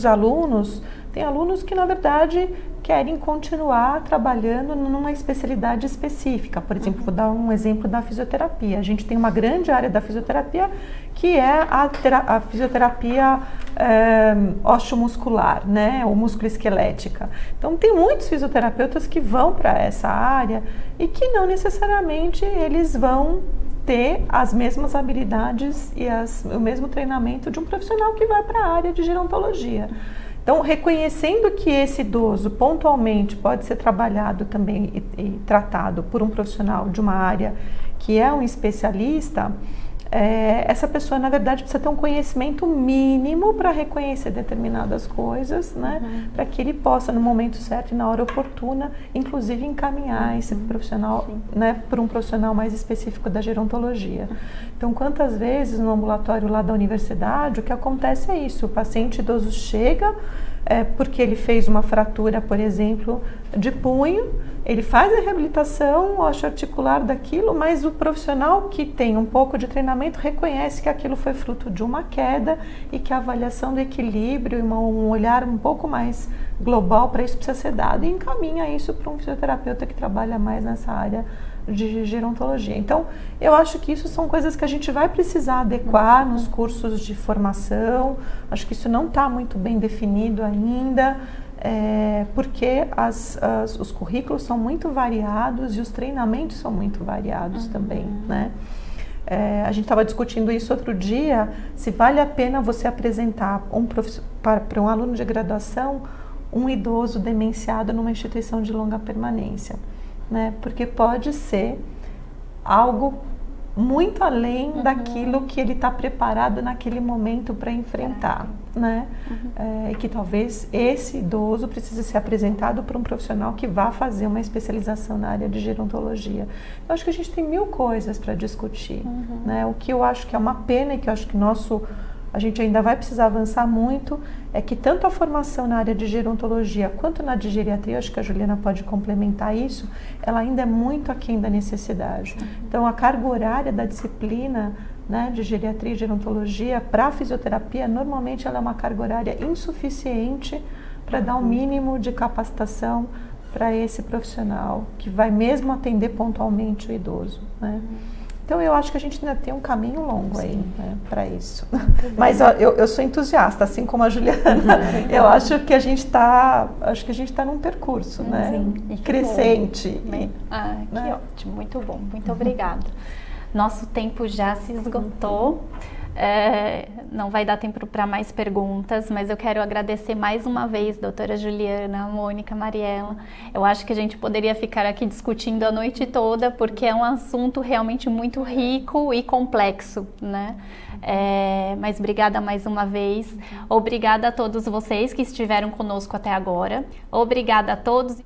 C: tem alunos que, na verdade, querem continuar trabalhando numa especialidade específica. Por exemplo, vou dar um exemplo da fisioterapia. A gente tem uma grande área da fisioterapia que é a fisioterapia osteomuscular, né, ou musculoesquelética. Então, tem muitos fisioterapeutas que vão para essa área e que não necessariamente eles vão ter as mesmas habilidades e o mesmo treinamento de um profissional que vai para a área de gerontologia. Então, reconhecendo que esse idoso pontualmente pode ser trabalhado também e tratado por um profissional de uma área que é um especialista, essa pessoa, na verdade, precisa ter um conhecimento mínimo para reconhecer determinadas coisas, né? Para que ele possa, no momento certo e na hora oportuna, inclusive encaminhar esse profissional, né, para um profissional mais específico da gerontologia. Então, quantas vezes no ambulatório lá da universidade, o que acontece é isso: o paciente idoso chega porque ele fez uma fratura, por exemplo, de punho, ele faz a reabilitação osteoarticular daquilo, mas o profissional que tem um pouco de treinamento reconhece que aquilo foi fruto de uma queda e que a avaliação do equilíbrio e um olhar um pouco mais global para isso precisa ser dado, e encaminha isso para um fisioterapeuta que trabalha mais nessa área de gerontologia. Então, eu acho que isso são coisas que a gente vai precisar adequar nos cursos de formação. Acho que isso não está muito bem definido ainda, porque os currículos são muito variados e os treinamentos são muito variados também, né? A gente estava discutindo isso outro dia, se vale a pena você apresentar para um aluno de graduação um idoso demenciado numa instituição de longa permanência, né? Porque pode ser algo muito além daquilo que ele está preparado naquele momento para enfrentar, né? E que talvez esse idoso precise ser apresentado por um profissional que vá fazer uma especialização na área de gerontologia. Eu acho que a gente tem 1000 coisas para discutir, né? O que eu acho que é uma pena e que eu acho que a gente ainda vai precisar avançar muito é que tanto a formação na área de gerontologia quanto na de geriatria, acho que a Juliana pode complementar isso, ela ainda é muito aquém da necessidade. Então, a carga horária da disciplina, né, de geriatria e gerontologia para a fisioterapia, normalmente ela é uma carga horária insuficiente para dar um mínimo de capacitação para esse profissional, que vai mesmo atender pontualmente o idoso, né? Então eu acho que a gente ainda tem um caminho longo aí, né, para isso. Mas ó, eu sou entusiasta, assim como a Juliana. Eu acho que a gente está num percurso, né?
A: Sim.
C: Crescente.
A: Que ótimo, muito bom, muito obrigada. Nosso tempo já se esgotou. Não vai dar tempo para mais perguntas, mas eu quero agradecer mais uma vez, doutora Juliana, Mônica, Mariela. Eu acho que a gente poderia ficar aqui discutindo a noite toda, porque é um assunto realmente muito rico e complexo, né? Mas obrigada mais uma vez. Obrigada a todos vocês que estiveram conosco até agora. Obrigada a todos.